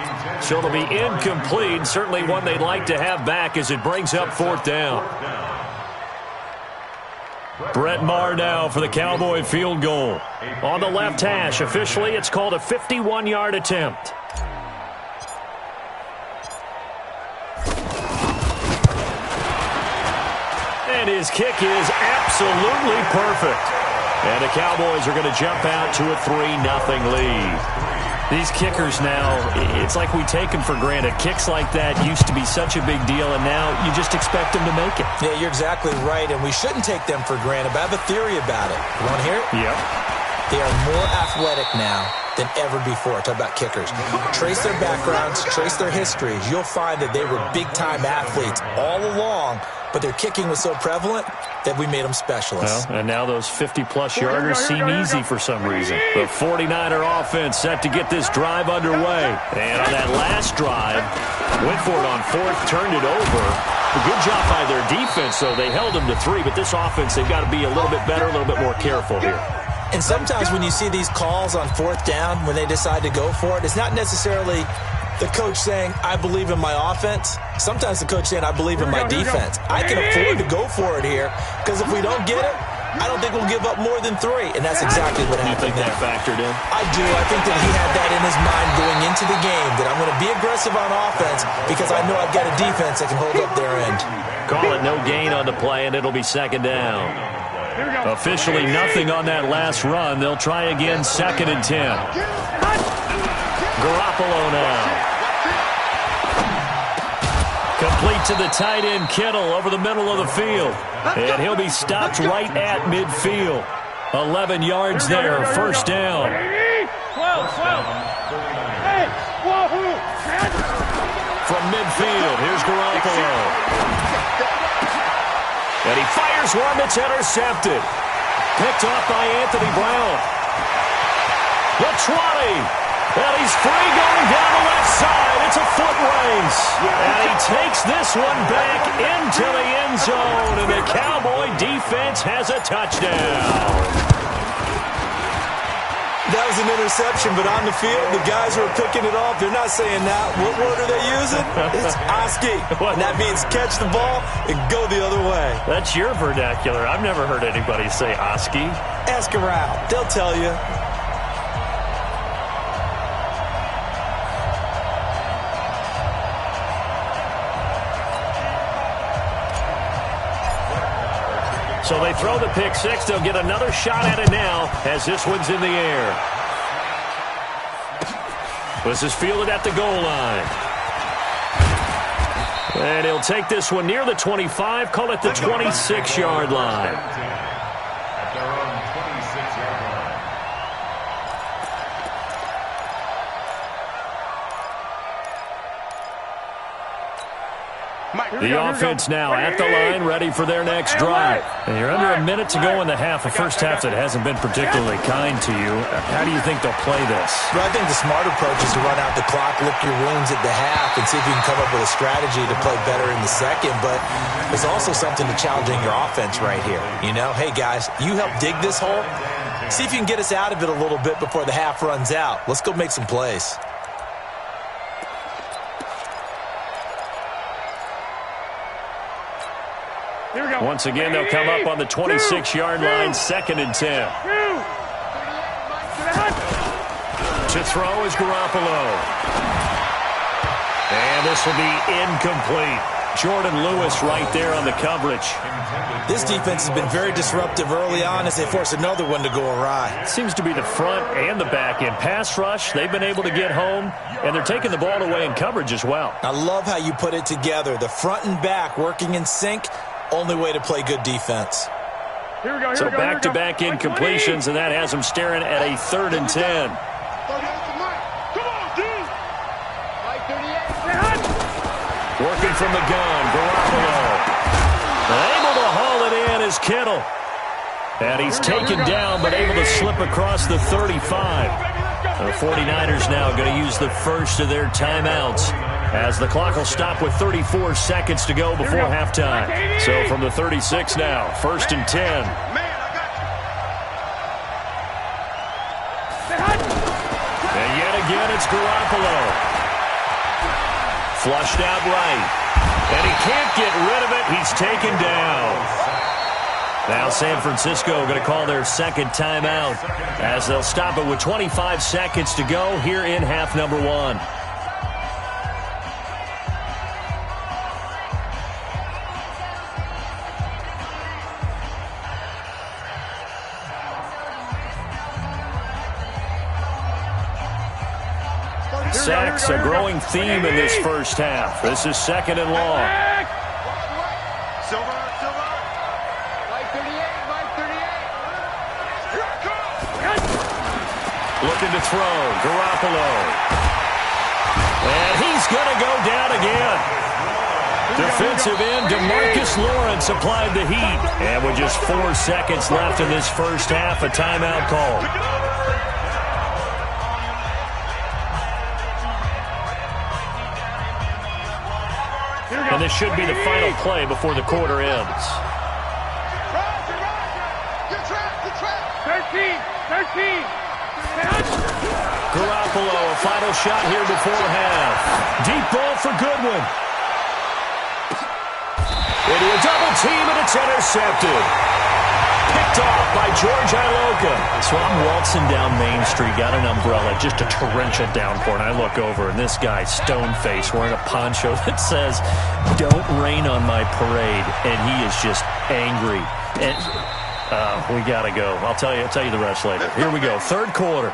So it'll be incomplete. Certainly one they'd like to have back as it brings up 4th down. Brett Maher now for the Cowboy field goal. On the left hash, officially it's called a 51-yard attempt. And his kick is absolutely perfect. And the Cowboys are going to jump out to a 3-0 lead. These kickers now, it's like we take them for granted. Kicks like that used to be such a big deal, and now you just expect them to make it. Yeah, you're exactly right, and we shouldn't take them for granted, but I have a theory about it. You want to hear it? Yep. They are more athletic now than ever before. Talk about kickers. Trace their backgrounds, trace their histories. You'll find that they were big-time athletes all along, but their kicking was so prevalent that we made them specialists. Well, and now those 50-plus yarders seem easy for some reason. The 49er offense set to get this drive underway. And on that last drive, went for it on 4th, turned it over. A good job by their defense, though. They held them to 3, but this offense, they've got to be a little bit better, a little bit more careful here. And sometimes when you see these calls on 4th down, when they decide to go for it, it's not necessarily The coach saying, I believe in my offense. Sometimes the coach saying, I believe in my defense. I can afford to go for it here because if we don't get it, I don't think we'll give up more than 3. And that's exactly what happened there. You think that factored in? I do. I think that he had that in his mind going into the game, that I'm going to be aggressive on offense because I know I've got a defense that can hold up their end. Call it no gain on the play, and it'll be second down. Officially nothing on that last run. They'll try again, 2nd and 10. Garoppolo now. Complete to the tight end, Kittle, over the middle of the field. And he'll be stopped right at midfield. 11 yards there, first down. From midfield, here's Garoppolo. And he fires one that's intercepted. Picked off by Anthony Brown. The 20. And he's free going down the left side. It's a foot race. And he takes this one back into the end zone. And the Cowboy defense has a touchdown. That was an interception, but on the field, the guys who are picking it off, they're not saying that. What word are they using? It's Oski. And that means catch the ball and go the other way. That's your vernacular. I've never heard anybody say Oski. Ask around. They'll tell you. So they throw the pick six. They'll get another shot at it now as this one's in the air. This is fielded at the goal line. And he'll take this one near the 25, call it the 26-yard line. At their own 26-yard line. The offense now at the line, ready for their next drive. And you're under a minute to go in the half, a first half that hasn't been particularly kind to you. How do you think they'll play this? Well, I think the smart approach is to run out the clock, lick your wounds at the half, and see if you can come up with a strategy to play better in the second. But there's also something to challenging your offense right here. You know, hey, guys, you help dig this hole. See if you can get us out of it a little bit before the half runs out. Let's go make some plays. Once again, they'll come up on the 26-yard line, 2nd and 10. To throw is Garoppolo. And this will be incomplete. Jordan Lewis right there on the coverage. This defense has been very disruptive early on as they force another one to go awry. It seems to be the front and the back end. Pass rush, they've been able to get home, and they're taking the ball away in coverage as well. I love how you put it together. The front and back working in sync. Only way to play good defense. So back-to-back incompletions, and that has them staring at a 3rd and 10. Working from the gun, Garoppolo. Able to haul it in is Kittle. And he's taken down, but able to slip across the 35. The 49ers now going to use the first of their timeouts, as the clock will stop with 34 seconds to go before halftime. So from the 36 now, 1st and 10. And yet again, it's Garoppolo. Flushed out right. And he can't get rid of it. He's taken down. Now San Francisco going to call their second timeout, as they'll stop it with 25 seconds to go here in half number 1. Sacks, a growing theme in this first half. This is 2nd and long. Looking to throw, Garoppolo. And he's going to go down again. Defensive end, DeMarcus Lawrence applied the heat. And with just 4 seconds left in this first half, a timeout call. And this should be the final play before the quarter ends. 13. Garoppolo, a final shot here before half. Deep ball for Goodwin. Into a double team, and it's intercepted. Picked off by George Iloka. So I'm waltzing down Main Street, got an umbrella, just a torrential downpour, and I look over, and this guy, stone-faced, wearing a poncho that says, "Don't rain on my parade," and he is just angry. And we got to go. I'll tell you the rest later. Here we go, third quarter.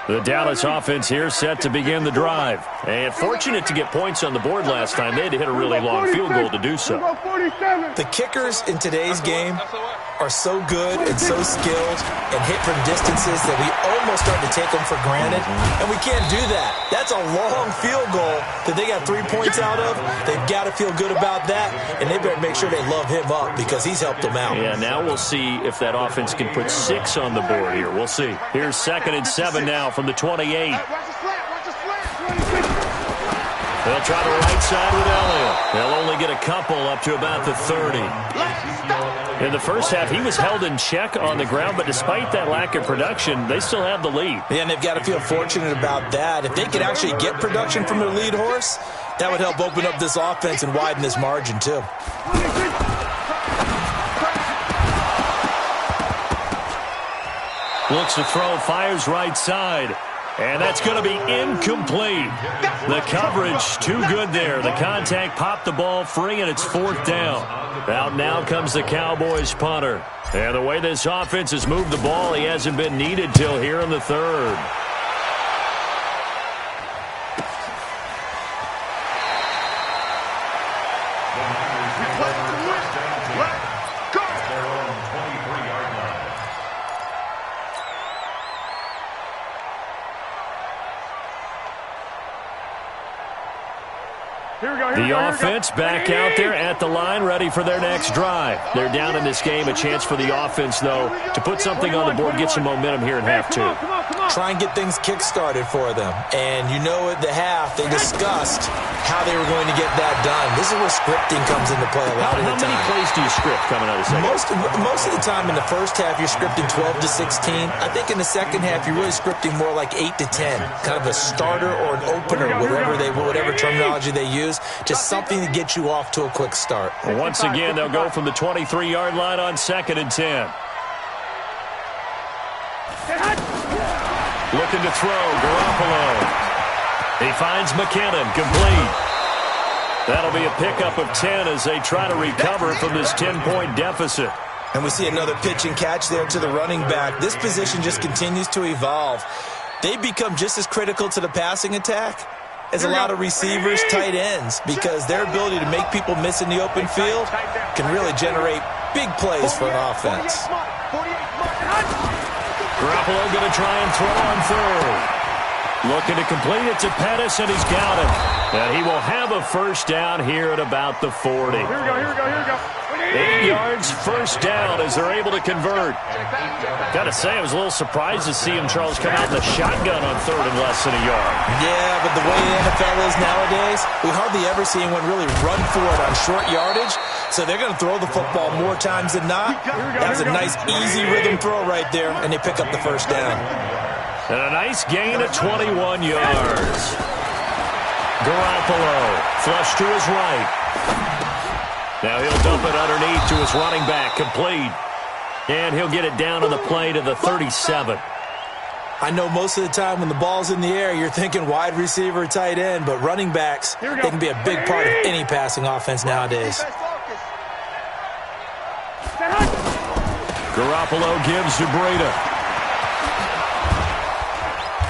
The Dallas offense here set to begin the drive. And fortunate to get points on the board last time. They had to hit a really long field goal to do so. The kickers in today's game are so good and so skilled and hit from distances that we almost start to take them for granted. And we can't do that. That's a long field goal that they got 3 points out of. They've got to feel good about that, and they better make sure they love him up because he's helped them out. Yeah, now we'll see if that offense can put 6 on the board here. We'll see. Here's 2nd and 7 now from the 28. They'll try the right side with Elliott. They'll only get a couple up to about the 30. In the first half, he was held in check on the ground, but despite that lack of production, they still have the lead. Yeah, and they've got to feel fortunate about that. If they could actually get production from their lead horse, that would help open up this offense and widen this margin, too. Looks to throw, fires right side. And that's going to be incomplete. The coverage, too good there. The contact popped the ball free, and it's 4th down. Out now comes the Cowboys punter. And the way this offense has moved the ball, he hasn't been needed till here in the 3rd. The offense back out there at the line, ready for their next drive. They're down in this game. A chance for the offense, though, to put something on the board, get some momentum here in half 2. Try and get things kick-started for them. And you know at the half, they discussed how they were going to get that done. This is where scripting comes into play a lot of the time. How many plays do you script coming out of the second? Most of the time in the first half, you're scripting 12 to 16. I think in the second half, you're really scripting more like 8 to 10. Kind of a starter or an opener, whatever terminology they use. Just something to get you off to a quick start. Well, once again, they'll go from the 23-yard line on 2nd and 10. Looking to throw, Garoppolo. He finds McKinnon, complete. That'll be a pickup of 10 as they try to recover from this 10-point deficit. And we see another pitch and catch there to the running back. This position just continues to evolve. They become just as critical to the passing attack as a lot of receivers, tight ends, because their ability to make people miss in the open field can really generate big plays for an offense. Garoppolo going to try and throw on 3rd. Looking to complete it to Pettis, and he's got it. And he will have a first down here at about the 40. Here we go. 8 yards, first down as they're able to convert. Got to say, I was a little surprised to see him, Charles, come out in the shotgun on 3rd and less than a yard. Yeah, but the way the NFL is nowadays, we hardly ever see anyone really run for it on short yardage. So they're going to throw the football more times than not. That was a nice, easy rhythm throw right there, and they pick up the first down. And a nice gain of 21 yards. Garoppolo, flush to his right. Now he'll dump it underneath to his running back, complete. And he'll get it down on the play to the 37. I know most of the time when the ball's in the air, you're thinking wide receiver, tight end, but running backs, they can be a big part of any passing offense nowadays. Garoppolo gives to Breida.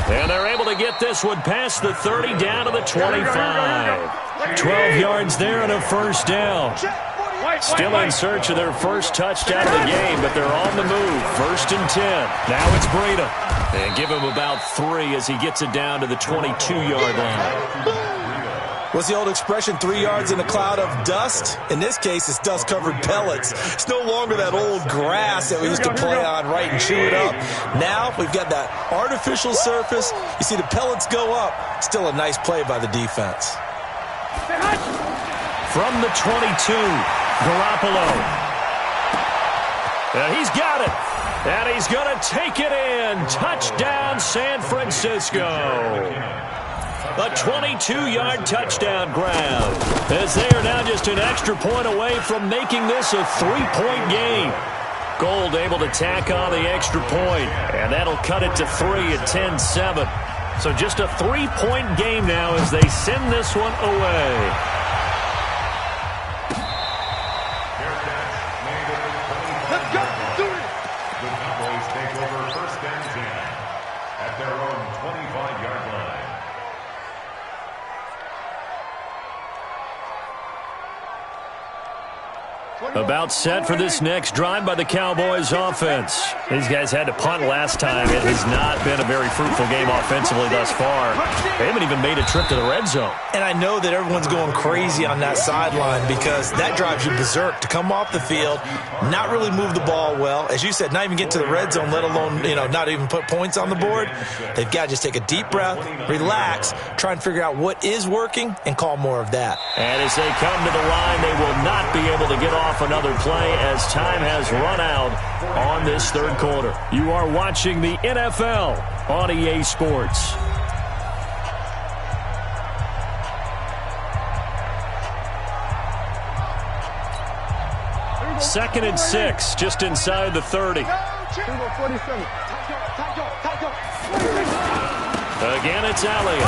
And they're able to get this one past the 30 down to the 25. 12 yards there and a first down. Still in search of their first touchdown of the game, but they're on the move. 1st and 10. Now it's Breida. And give him about 3 as he gets it down to the 22-yard line. What's the old expression, 3 yards in a cloud of dust? In this case, it's dust-covered pellets. It's no longer that old grass that we used to play on, right, and chew it up. Now we've got that artificial surface. You see the pellets go up. Still a nice play by the defense. From the 22, Garoppolo. And he's got it. And he's going to take it in. Touchdown, San Francisco. A 22-yard touchdown grab, as they are now just an extra point away from making this a 3-point game. Gold able to tack on the extra point, and that'll cut it to 3 at 10-7. So just a 3-point game now as they send this one away. Let's go. Do it. The Cowboys take over first and 10 at their own 25-yard line. About set for this next drive by the Cowboys offense. These guys had to punt last time. It has not been a very fruitful game offensively thus far. They haven't even made a trip to the red zone. And I know that everyone's going crazy on that sideline because that drives you berserk to come off the field, not really move the ball well. As you said, not even get to the red zone, let alone, not even put points on the board. They've got to just take a deep breath, relax, try and figure out what is working, and call more of that. And as they come to the line, they will not be able to get off another play as time has run out on this third quarter. You are watching the NFL on EA Sports. Second and 6, just inside the 30. Again, it's Elliott.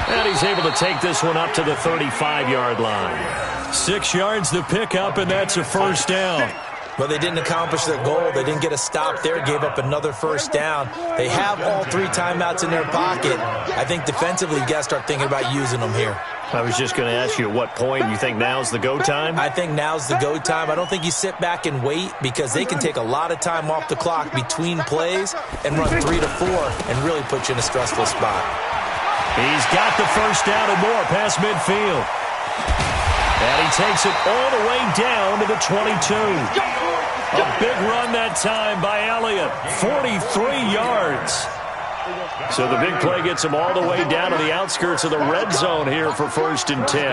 And he's able to take this one up to the 35-yard line. 6 yards to pick up, and that's a first down. Well, they didn't accomplish their goal. They didn't get a stop there, gave up another first down. They have all 3 timeouts in their pocket. I think defensively, you got to start thinking about using them here. I was just going to ask you at what point you think now's the go time? I think now's the go time. I don't think you sit back and wait because they can take a lot of time off the clock between plays and run 3 to 4 and really put you in a stressful spot. He's got the first down and more past midfield. And he takes it all the way down to the 22. A big run that time by Elliott. 43 yards. So the big play gets him all the way down to the outskirts of the red zone here for first and 10.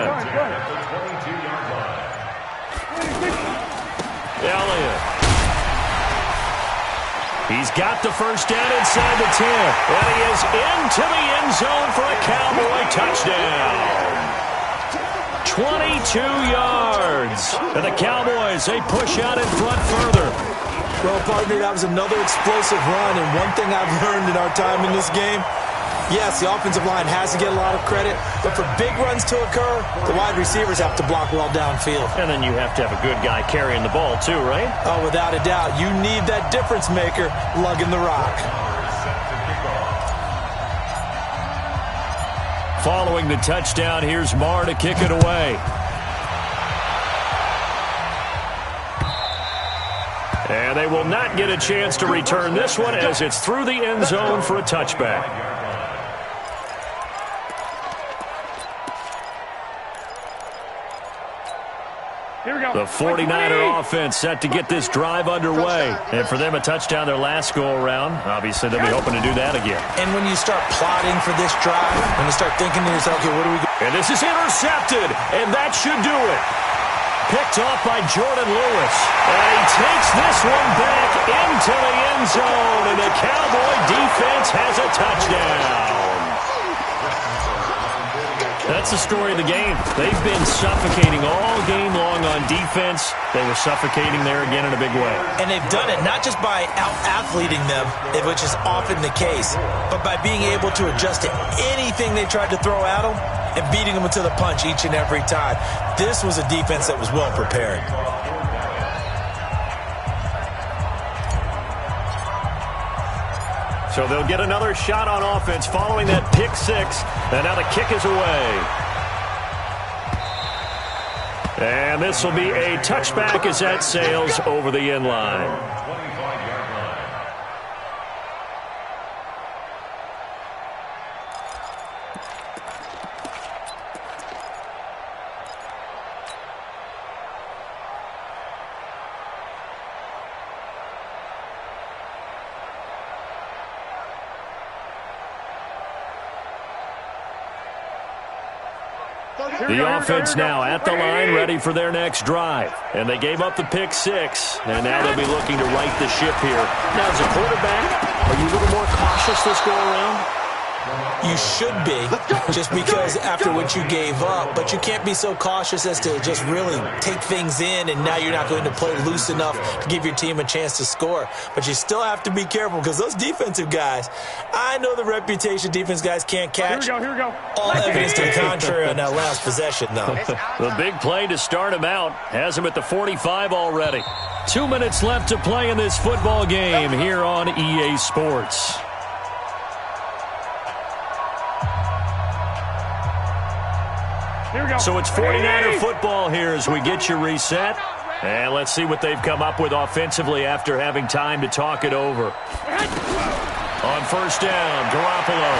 Elliott. He's got the first down inside the 10. And he is into the end zone for a Cowboy touchdown. 22 yards. And the Cowboys, they push out in front further. Well, partner, that was another explosive run, and one thing I've learned in our time in this game, yes, the offensive line has to get a lot of credit, but for big runs to occur, the wide receivers have to block well downfield. And then you have to have a good guy carrying the ball too, right? Oh, without a doubt. You need that difference maker lugging the rock. Following the touchdown, here's Marr to kick it away. And they will not get a chance to return this one as it's through the end zone for a touchback. The 49er offense set to get this drive underway. And for them, a touchdown their last go-around. Obviously, they'll be hoping to do that again. And when you start plotting for this drive, when you start thinking to yourself, okay, what do we do? And this is intercepted, and that should do it. Picked off by Jordan Lewis. And he takes this one back into the end zone, and the Cowboy defense has a touchdown. That's the story of the game. They've been suffocating all game long on defense. They were suffocating there again in a big way. And they've done it not just by out-athleting them, which is often the case, but by being able to adjust to anything they tried to throw at them and beating them to the punch each and every time. This was a defense that was well prepared. So they'll get another shot on offense following that pick six. And now the kick is away. And this will be a touchback as that sails over the end line. The offense now at the line, ready for their next drive. And they gave up the pick 6, and now they'll be looking to right the ship here. Now, as a quarterback, are you a little more cautious this go-around? You should be, just because after what you gave up, but you can't be so cautious as to just really take things in, and now you're not going to play loose enough to give your team a chance to score. But you still have to be careful, because those defensive guys, I know the reputation defense guys can't catch. Here we go. All evidence to the contrary on that last possession, though. The big play to start him out has him at the 45 already. 2 minutes left to play in this football game here on EA Sports. So it's 49er football here as we get you reset. And let's see what they've come up with offensively after having time to talk it over. On first down, Garoppolo.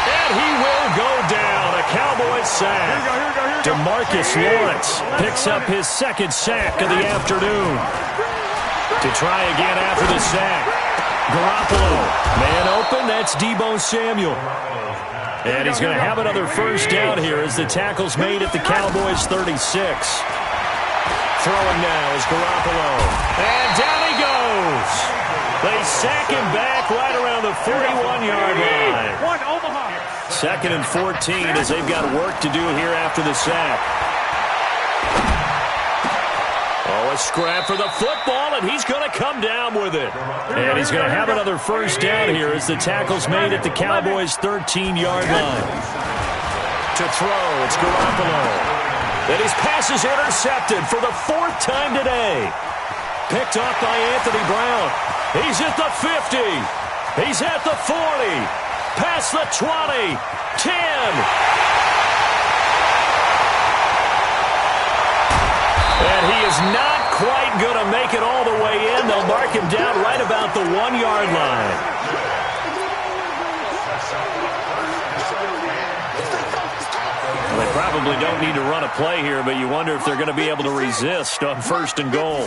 And he will go down. A Cowboys sack. DeMarcus Lawrence picks up his second sack of the afternoon. To try again after the sack. Garoppolo. Man open, that's Deebo Samuel. And he's going to have another first down here as the tackle's made at the Cowboys' 36. Throwing now is Garoppolo. And down he goes. They sack him back right around the 41-yard line. Second and 14 as they've got work to do here after the sack. Oh, a scrap for the football, and he's going to come down with it. And he's going to have another first down here as the tackle's made at the Cowboys' 13-yard line. To throw, it's Garoppolo. And his pass is intercepted for the 4th time today. Picked off by Anthony Brown. He's at the 50. He's at the 40. Past the 20. 10. And he is not quite going to make it all the way in. They'll mark him down right about the 1-yard line. Well, they probably don't need to run a play here, but you wonder if they're going to be able to resist on first and goal.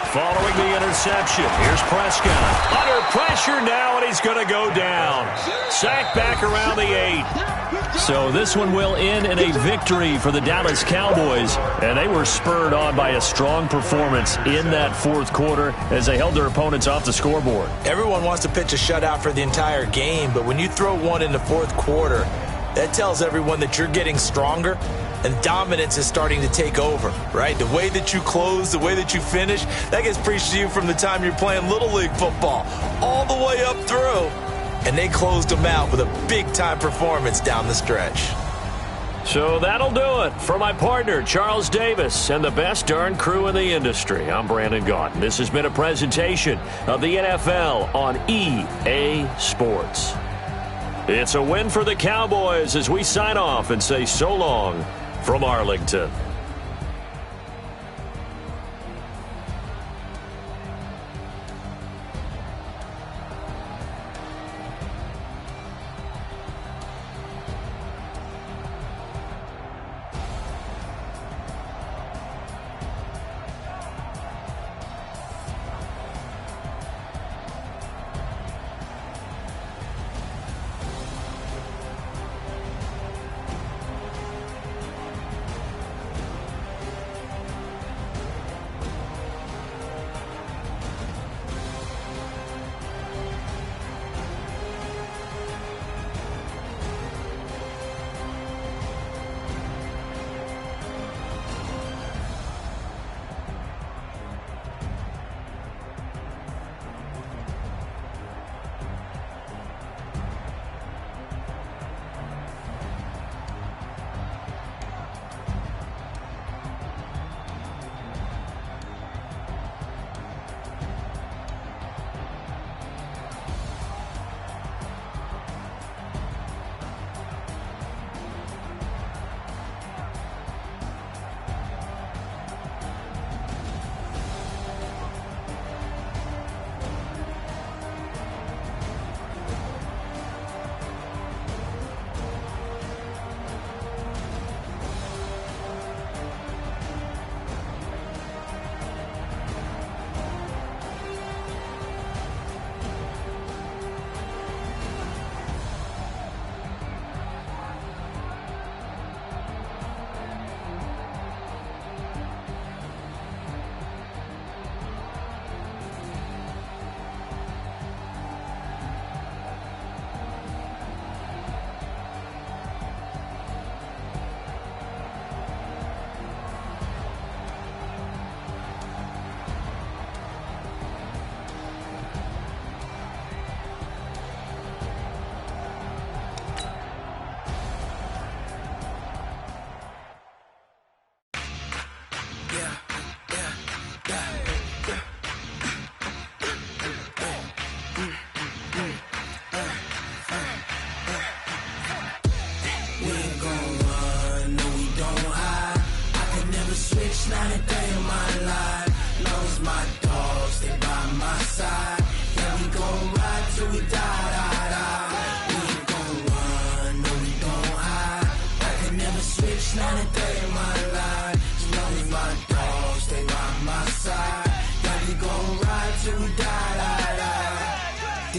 Following the interception, here's Prescott. Under pressure now, and he's going to go down. Sacked back around the 8. So this one will end in a victory for the Dallas Cowboys, and they were spurred on by a strong performance in that 4th quarter as they held their opponents off the scoreboard. Everyone wants to pitch a shutout for the entire game, but when you throw one in the 4th quarter, that tells everyone that you're getting stronger and dominance is starting to take over, right? The way that you close, the way that you finish, that gets preached to you from the time you're playing Little League football all the way up through. And they closed them out with a big-time performance down the stretch. So that'll do it for my partner, Charles Davis, and the best darn crew in the industry. I'm Brandon Gaudin. This has been a presentation of the NFL on EA Sports. It's a win for the Cowboys as we sign off and say so long from Arlington.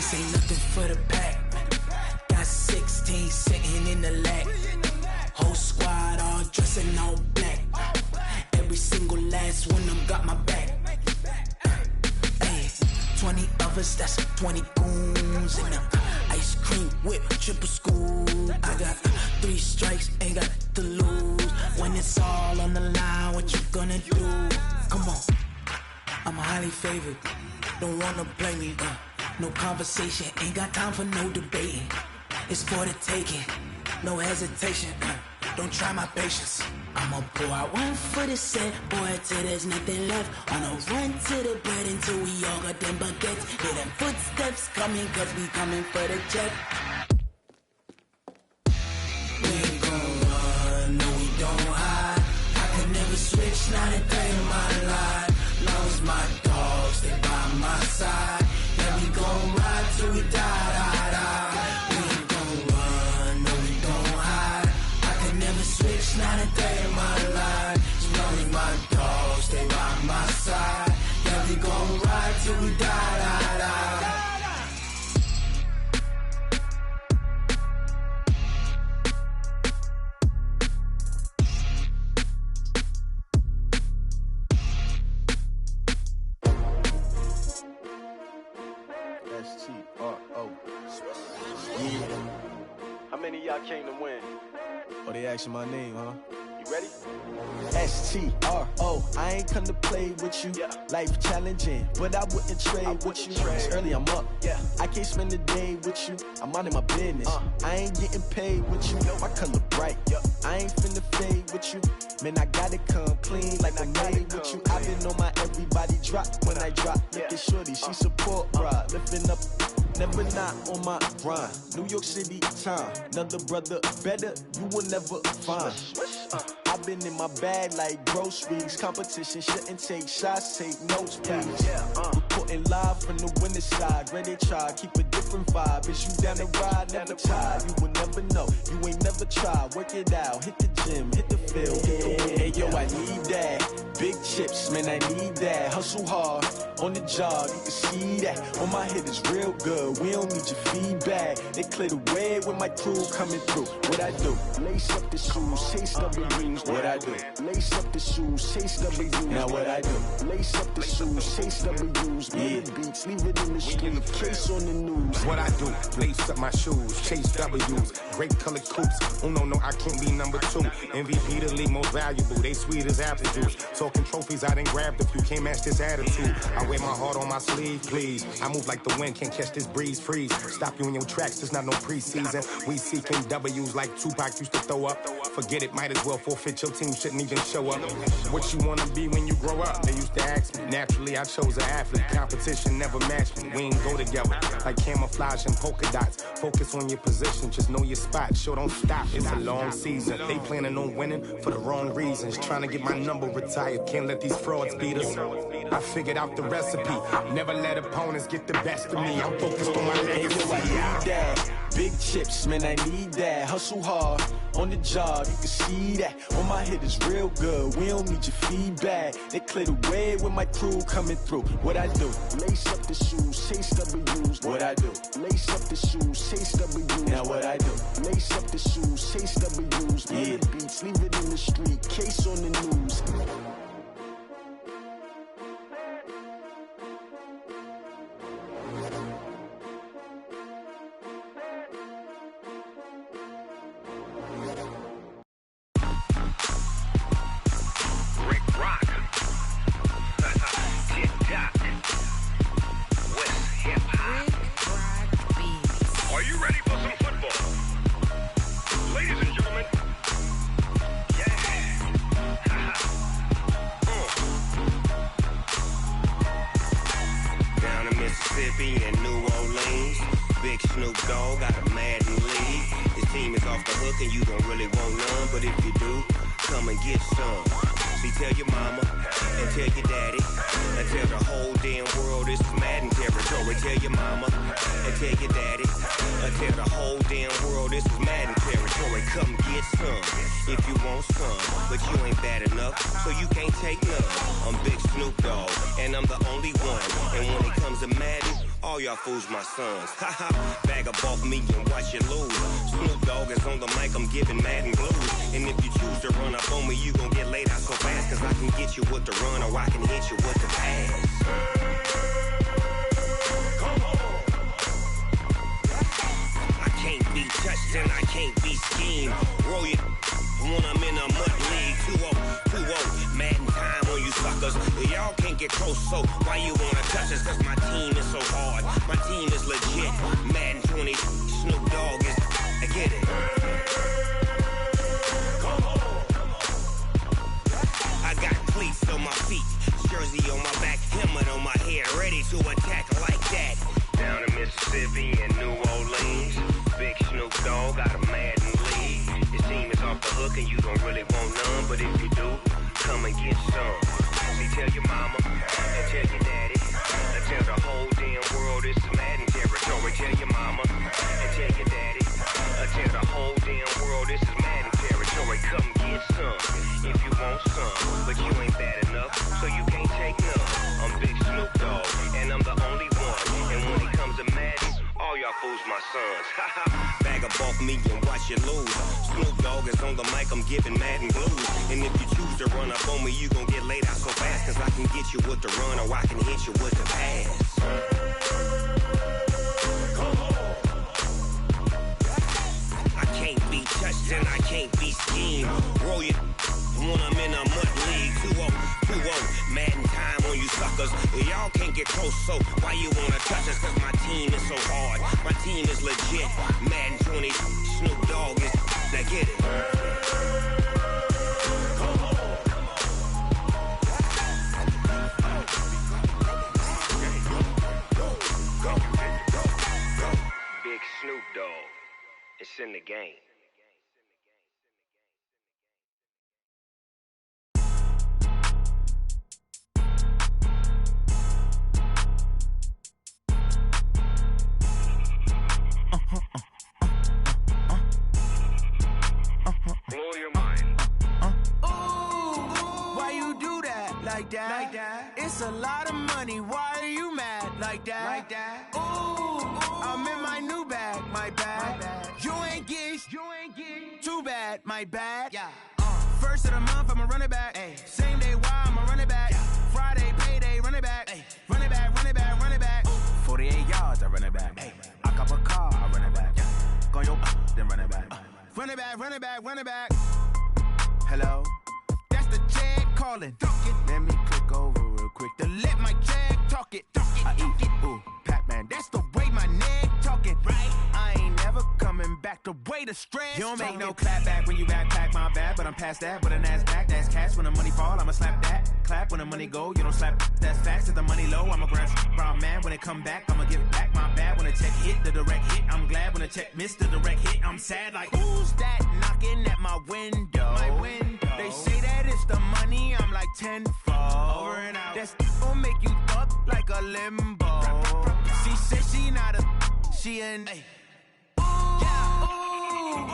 This ain't nothing for the pack. Got 16 sitting in the lag. Whole squad all dressing all black. Every single last one of them got my back. Hey, 20 of us, that's 20 goons in the ice cream whip, triple scoop. I got 3 strikes, ain't got to lose. When it's all on the line, what you gonna do? Come on, I'm highly favored. Don't wanna play me, no conversation, ain't got time for no debating. It's for the taking, no hesitation. Don't try my patience. I'ma pour out one for the set, boy, till there's nothing left. On a run to the bread until we all got them baguettes. Hear them footsteps coming, cause we coming for the check. We ain't gon' run, no we don't hide. I could never switch, not a day in my life. Long as my dogs, stay by my side. Yeah, we gon' ride till we die, die, die. We ain't gon' run, no we don't hide. I could never switch, not a day in my life. As long as my dogs, stay by my side. Yeah, we gon' ride till we die, die, die. S-T-R-O. Yeah. How many of y'all came to win? Oh, they asking my name, huh? You ready? S-T-R-O. I ain't come to play with you. Life challenging, but I wouldn't trade with you. It's early, I'm up. I can't spend the day with you. I'm minding my business. I ain't getting paid with you. My color bright. I ain't finna fade with you. Man, I gotta come clean like I made with you. I've been on my everybody drop when I drop. Look at shorty, she support ride. Lifting up, never not on my grind. New York City time, another brother better, you will never find. I've been in my bag like groceries. Competition shouldn't take shots, take notes, please. Reporting live from the winter side. Ready to try, keep a different vibe. Is you down the ride, never tired. You will never know, you ain't never tried. Work it out, hit the gym, hit the field. Hey yo, I need that. Big chips, man, I need that. Hustle hard, on the job, you can see that. On my head is real good, we don't need your feedback. They clear the way with my crew coming through. What I do? Lace up the shoes, chase W's. What I do? Lace up the shoes, chase W's. Now what I do? Lace up the shoes, chase W's. Yeah, beats, leave it in the street, case on the news. What I do? Lace up my shoes, chase W's. Great colored coops. Oh no, I can't be number 2. MVP the league most valuable. They sweet as apple juice. Talking trophies, I done grabbed a few. Can't match this attitude. I wear my heart on my sleeve, please. I move like the wind, can't catch this breeze, freeze. Stop you in your tracks, there's not no preseason. We seeking W's like Tupac used to throw up. Forget it, might as well forfeit. Your team shouldn't even show up. What you wanna be when you grow up? They used to ask me. Naturally, I chose an athlete. Competition never matched me. We ain't go together like camouflage and polka dots. Focus on your position, just know your spot. Sure, don't stop. It's a long season. They planning on winning for the wrong reasons. Trying to get my number retired. Can't let these frauds beat us. I figured out the recipe. Never let opponents get the best of me. I'm focused on my legacy. I need that. Big chips, man, I need that. Hustle hard, on the job, you can see that. On my head is real good, we don't need your feedback. They clear the way with my crew coming through. What I do? Lace up the shoes, chase W's. What I do? Lace up the shoes, chase W's. Now what I do? Lace up the shoes, chase W's. Yeah, beats, leave it in the street, case on the news. take none. I'm Big Snoop Dogg, and I'm the only one. And when it comes to Madden, all y'all fools my sons. Haha, bag up off me and watch you lose. Snoop Dogg is on the mic, I'm giving Madden blues. And if you choose to run up on me, you gon' get laid out so fast. Cause I can get you with the run or I can hit you with the pass. Can't be touched and I can't be schemed. Roll you when I'm in a mud league. 2-0, Madden time on you suckers. Y'all can't get close, so why you wanna touch us? Cause my team is so hard, my team is legit. Madden 20, Snoop Dogg is, I get it. I got cleats on my feet, jersey on my back, helmet on my head, ready to attack like that. Down in Mississippi and New Orleans, Big Snoop Dogg got a Madden league. His team is off the hook and you don't really want none, but if you do, come and get some. See, tell your mama and tell your daddy, and tell the whole damn world it's Madden territory. Tell your mama and tell your daddy, and tell the whole damn world this is Madden territory. Come get some if you want some, but you ain't bad enough, so you can't take none. I'm Big Snoop Dogg, and I'm the only one. And when it comes to Madden, all y'all fools my sons. Bag up off me and watch you lose. Snoop Dogg is on the mic, I'm giving Madden blues. And if you choose to run up on me, you gon' get laid out so fast. Cause I can get you with the run or I can hit you with the pass. I can't be touched and I can't be schemed. Roll you when I'm in a mud league. 2-0, Madden time on you suckers. Y'all can't get close, so why you wanna touch us? Cause my team is so hard, my team is legit. Madden 20, Snoop Dogg is, now get it. Big Snoop Dogg, it's in the game. Blow your mind. Ooh, why you do that? Like that? It's a lot of money. Why are you mad? Like that? Ooh, I'm in my new bag. My bad. You ain't get too bad. My bad. Yeah. First of the month, I'ma run it back. Ay. Same day, why I'ma run it back. Yeah. Friday, payday, run it back. Ay. Run it back, run it back, run it back. 48 yards, I run it back. Ay. I cop a car, I run it back. Yeah. Go your then run it back. Run it back, run it back, run it back. Hello? That's the jag calling. Let me click over real quick to let my jag talk it. I eat it, ooh, Pac-Man. That's the way my neck talking. Right? I ain't never coming back the way the stress. You don't make no clap back when you backpack, my bad, but I'm past that. But a NASDAQ, that's cash. When the money fall, I'ma slap that. Clap when the money go, you don't slap. That's facts. If the money low, I'ma grab brown man. When it come back, I'ma give it back. My bad when the check hit, the direct hit. I'm glad when the check missed the direct hit. I'm sad like, who's that knocking at my window? My window. They say that it's the money, I'm like tenfold. Over and out. That's gon' make you up like a limbo. She said she not a, she an. Ooh, yeah. Ooh,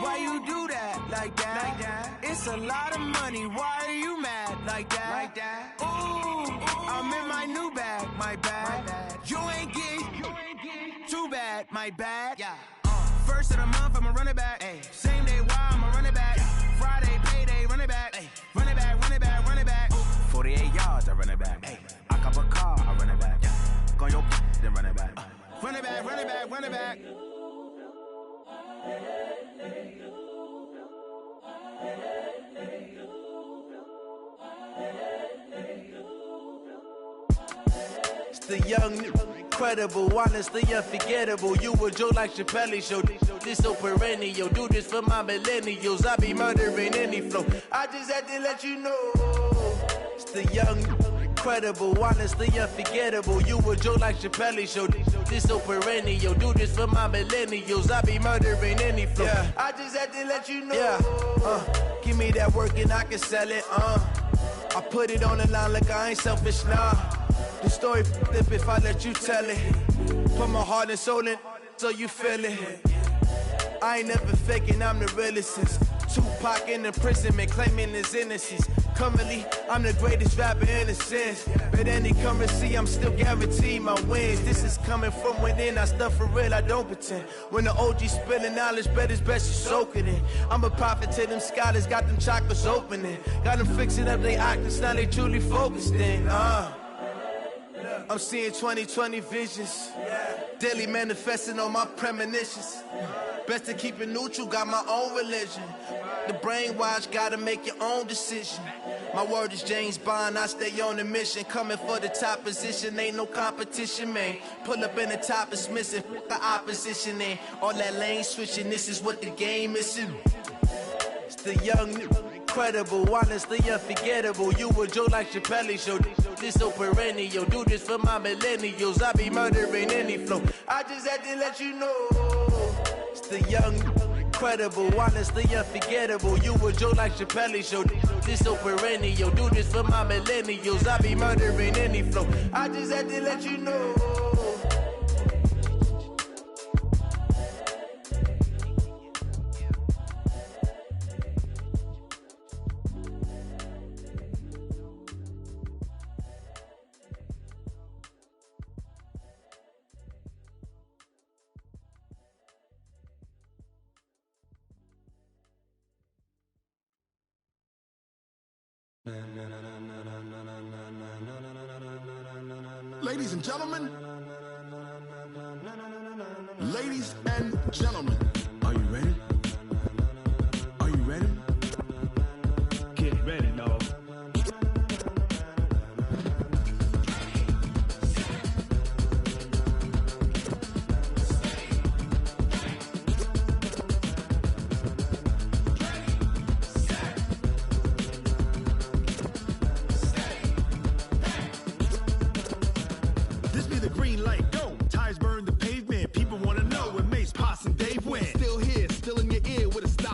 why you do that? Like that? It's a lot of money, why are you mad? Like that? Ooh, I'm in my new bag, my bad. You ain't get too bad, my bad. Yeah. First of the month, I'ma run it back. Ay. Same day, why I'ma run it back. Friday, payday, run it back. Ay. Run it back, run it back, run it back. 48 yards, I run it back. Ay. I cop a car, I run it back. Go your then run it back. Run it back, run it back, run it back. It's the young, incredible, honestly unforgettable. You a Joe like Chappelle show. This so perennial. Do this for my millennials. I be murdering any flow. I just had to let you know. It's the young, incredible, honestly unforgettable. You a Joe like Chappelle show. This so perennial. Do this for my millennials. I be murdering any flow. Yeah. I just had to let you know. Yeah. Give me that work and I can sell it. I put it on the line like I ain't selfish, nah. The story flip if I let you tell it. Put my heart and soul in so you feel it. I ain't never faking, I'm the realest since Tupac in imprisonment, claiming his innocence. Currently, I'm the greatest rapper in a sense. But any currency, I'm still guaranteed my wins. This is coming from within, I stuff for real, I don't pretend. When the OG spilling knowledge, bet it's best you soak it in. I'm a prophet to them scholars, got them chakras opening. Got them fixing up their octaves, now they truly focused in. I'm seeing 2020 visions. Daily manifesting on my premonitions. Best to keep it neutral, got my own religion. The brainwash, gotta make your own decision. My word is James Bond, I stay on the mission. Coming for the top position, ain't no competition, man. Pull up in the top, it's missing, the opposition in. All that lane switching, this is what the game is. It's the young, incredible, honestly unforgettable. You a Joe like Chappelle show. This so perennial, do this for my millennials. I be murdering any flow. I just had to let you know. It's the young, incredible, honestly unforgettable. You a Joe like Chappelle show. This so perennial, do this for my millennials. I be murdering any flow. I just had to let you know. Ladies and gentlemen, ladies and gentlemen, are you ready? Are you ready? Get ready, dog.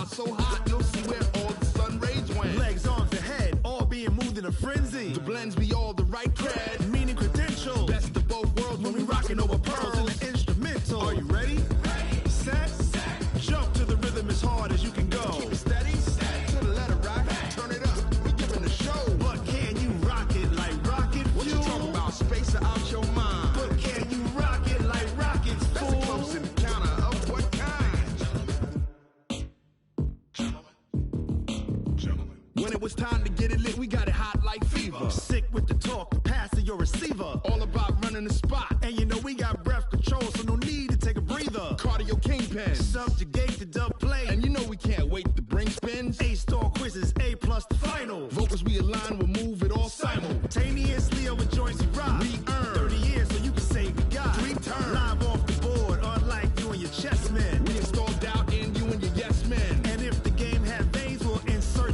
So hot, you'll see where all the sun rays went. Legs, arms, and head, all being moved in a frenzy. The blends be all the right cred, meaning credentials. Best of both worlds when we rockin' over pearls in the instrumental. Are you ready? Ready. Set. Jump to the rhythm as hard as you can go. Keep it steady. To the letter right. Turn it up. We giving the show. But can you rock it like rocket fuel? What you talking about? Space out your mind. But can you rock it like rockets, fool? That's a close encounter of what kind? When it was time to get it lit, we got it hot like fever. Sick with the talk, pass to your receiver. All about running the spot. And you know we got breath control, so no need to take a breather. Cardio kingpin, subjugate the dub play. And you know we can't wait to bring spins. A-star quizzes, A+ the final. Vocals we align, we'll move it all simultaneously over joints we rock. We earn 30 years, so you can say we got 3 turns. Live off the board, unlike you and your chess men. We install doubt in you and your yes men. And if the game had veins, we'll insert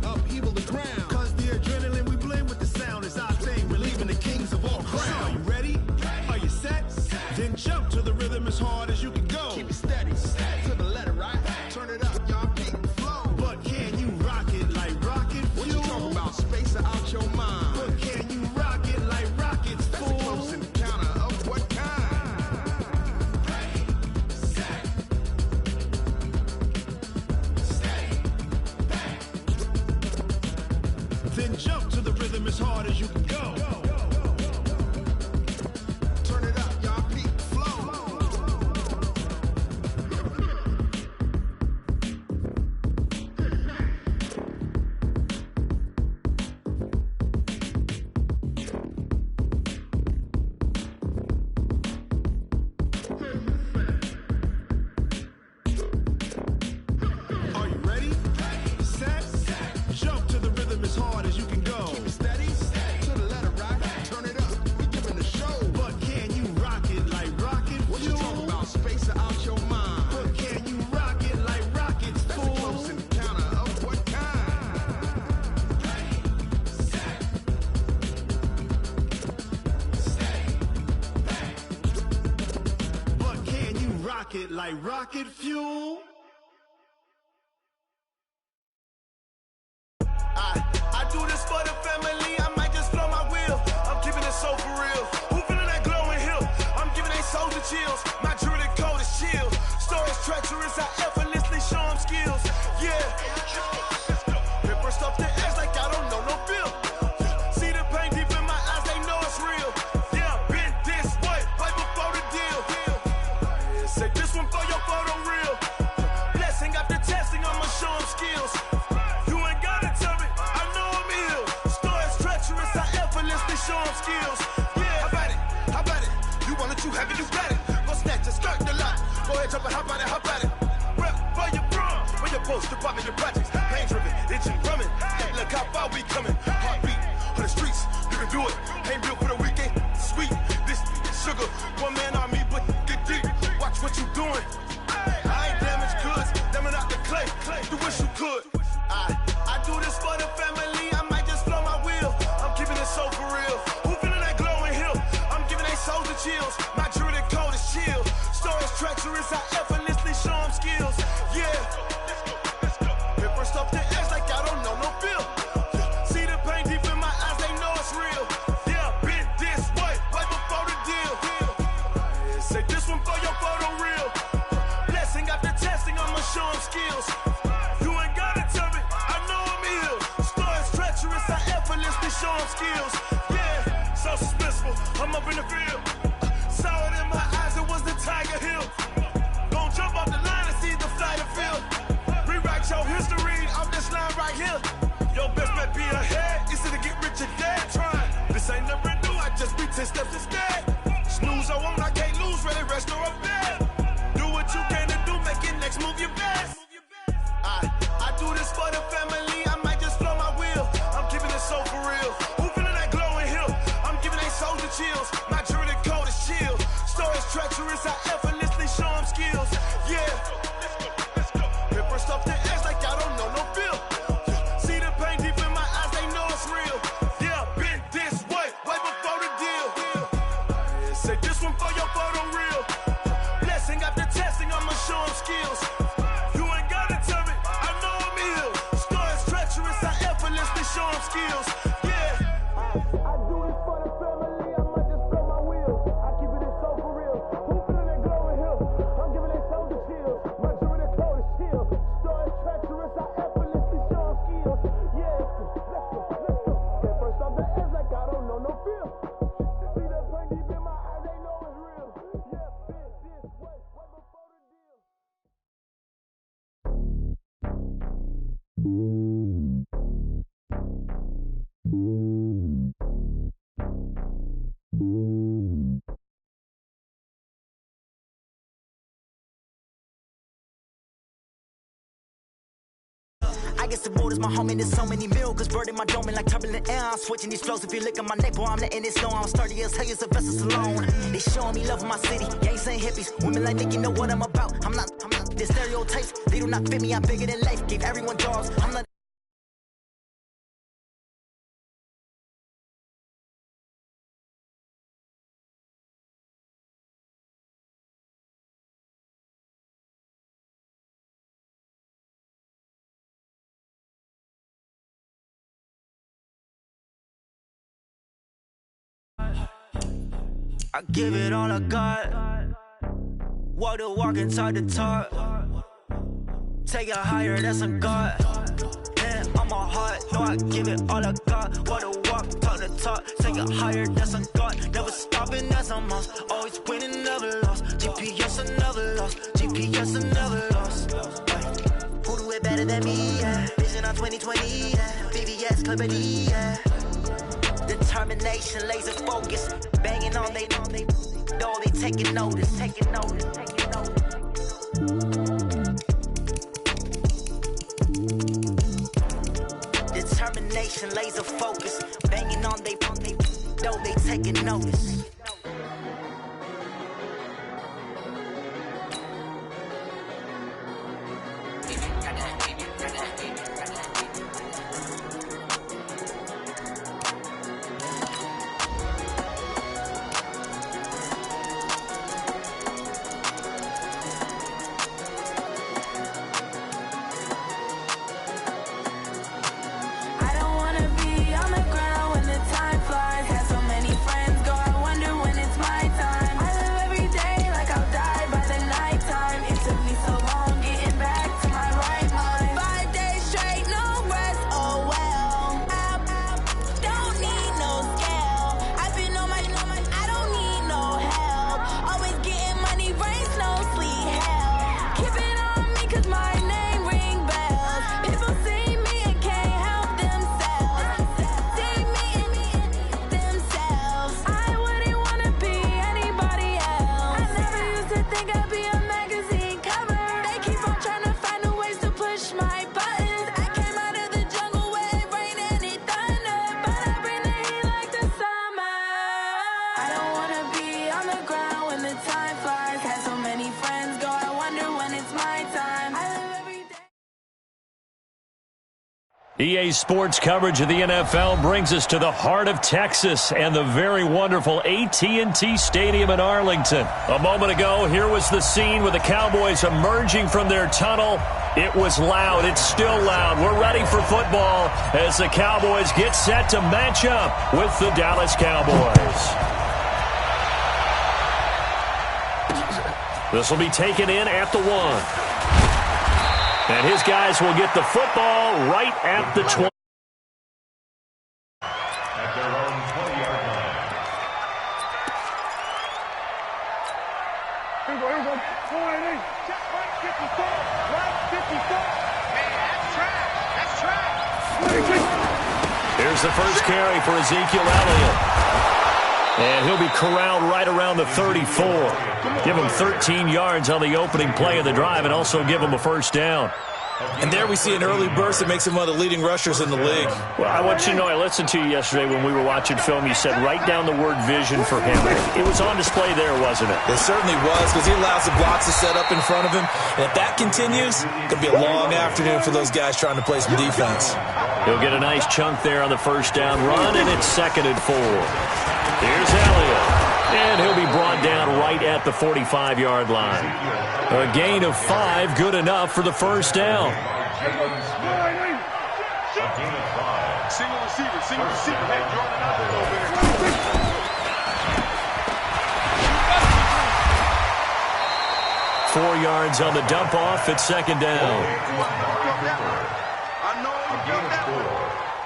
upheaval the ground. Cause the adrenaline we blend with the sound is our thing. Relieving the kings of all crowns. Are you ready? Are you set? Then jump to the rhythm as hard as you can go. Keep it steady. To the letter right. Turn it up, y'all beat the flow. But can you rock it like rocket fuel? What you talking about? Space out your mind. But can you rock it like rockets, fool? That's a close encounter of what kind? Ready, set, steady, back. Then jump to the rhythm as hard as you can go. Turn it up, y'all beat the flow. Are you ready? Set. Jump to the rhythm as hard as you can go. Keep it steady. To the letter right. Turn it up. We giving the show. But can you rock it like rocket fuel? What you talking about? Space out your mind. But can you rock it like rockets, fool? That's a close encounter of what kind? Ready, set, steady, back. But can you rock it like rocket fuel? I do this for the family, I might just blow my wheel. I'm keeping it so for real. Who feeling that glowing hill? I'm giving they soldier chills. My jewelry code is chill. Stories treacherous, I effortlessly show them skills. Yeah. Paper stuff to ass like I don't know Sean skills. Yeah, how about it? How about it? You want it, you have it, you got it. Go snatch it, skirt the lot. Go ahead, jump it, hop on it, hop on it. Rep for your bra, for your post, your poppin', your projects. Pain driven, itching, drumming. Look how far we coming. Heartbeat on the streets, you can do it. Ain't built for the weekend. Sweet, this sugar, one man army, but get deep. Watch what you doing. I ain't damaged goods, them out the clay. You wish you could. I do this for the family. I might just blow my wheel. I'm keeping it so for real. Who feeling that glowing hill? I'm giving they souls the chills. My jewelry code is chill. Stories treacherous, I effortlessly show them skills. Yeah. Hit first up the edge like I don't know no feel. See the pain deep in my eyes, they know it's real. Yeah, been this way, right before the deal. Say this one for your photo real. Blessing after testing, I'ma show them skills. You ain't gotta tell me, I know I'm ill. Stories treacherous, I effortlessly show them skills. Yeah, so suspenseful, I'm up in the field. Saw it in my eyes, it was the Tiger Hill. Gon' jump off the line and see the flight of field. Rewrite your history off this line right here. Your best bet be ahead, easy to get rich or dead trying. This ain't never new, I just be 10 steps instead. Snooze, I won't, I can't lose, ready, rest or up bed. Do what you can to do, make your next move your best. I do this for the family, I might just blow my wheel. I'm keeping it so for real. Who feeling that glowing hill? I'm giving they souls the chills. My jewelry code is chill. Stories treacherous, I effortlessly show them skills. Yeah. Hit first off the edge like I don't know no feel. See the pain deep in my eyes, they know it's real. Yeah, been this way, way before the deal. Say this one for your photo real. Blessing after testing, I'ma show them skills. You ain't gotta tell me, I know I'm ill. Stories treacherous, I effortlessly show them skills. Yeah. I do this for the family, I might just blow my wheel. I keep it so for real. Who feeling that glowing hill? I'm giving they souls the chills. My jewelry code is chill. Stories treacherous, I effortlessly show them skills. Yeah, let's go. Get first off the edge like I don't know no feel. See that pain deep in my eyes, they know it's real. Yeah, been this way, way before the deal. I get the bold as my homie, there's so many mil, cause bird in my dome and like turbulent air. I'm switching these flows, if you look at my neck, boy, I'm letting it snow. I'm sturdy as hell, as a vessel alone. They showing me love in my city, gangs and hippies, women like Nick, you know what I'm about. I'm not, the stereotypes, they do not fit me, I'm bigger than life, gave everyone jobs, I'm not. I give it all I got. Walk the walk and talk the talk. Take it higher, that's a God. And on my heart, no, I give it all I got. Walk the walk, talk the talk. Take it higher, that's a God. Never stopping, that's a must. Always winning, never lost. GPS, I never lost. GPS, I never lost. Who do it better than me? Yeah. Vision on 2020. Yeah. VVS, Clippity. Yeah. Determination, laser focus, banging on they know they taking notice. Determination, laser focus, banging on they know they taking notice. I don't wanna be on the ground when the time flies. Had so many friends go, I wonder EA Sports coverage of the NFL brings us to the heart of Texas and the very wonderful AT&T Stadium in Arlington. A moment ago, here was the scene with the Cowboys emerging from their tunnel. It was loud. It's still loud. We're ready for football as the Cowboys get set to match up with the Dallas Cowboys. This will be taken in at the 1. And his guys will get the football right at the 20. At their own 20-yard line. Here we go. 4-8. Check right 54. Right 54. Man, that's trash. That's trash. Here's the first carry for Ezekiel Elliott. And he'll be corralled right around the 34. Give him 13 yards on the opening play of the drive and also give him a first down. And there we see an early burst that makes him one of the leading rushers in the league. Well, I want you to know, I listened to you yesterday when we were watching film. You said write down the word vision for him. It was on display there, wasn't it? It certainly was, because he allows the blocks to set up in front of him. And if that continues, it could be a long afternoon for those guys trying to play some defense. He'll get a nice chunk there on the first down run, and it's 2nd and 4. Here's Elliott. And he'll be brought down right at the 45-yard line. A gain of 5, good enough for the first down. Single receiver. Hey, draw it out a little bit. 4 yards on the dump off at 2nd down. I know a gain of 4.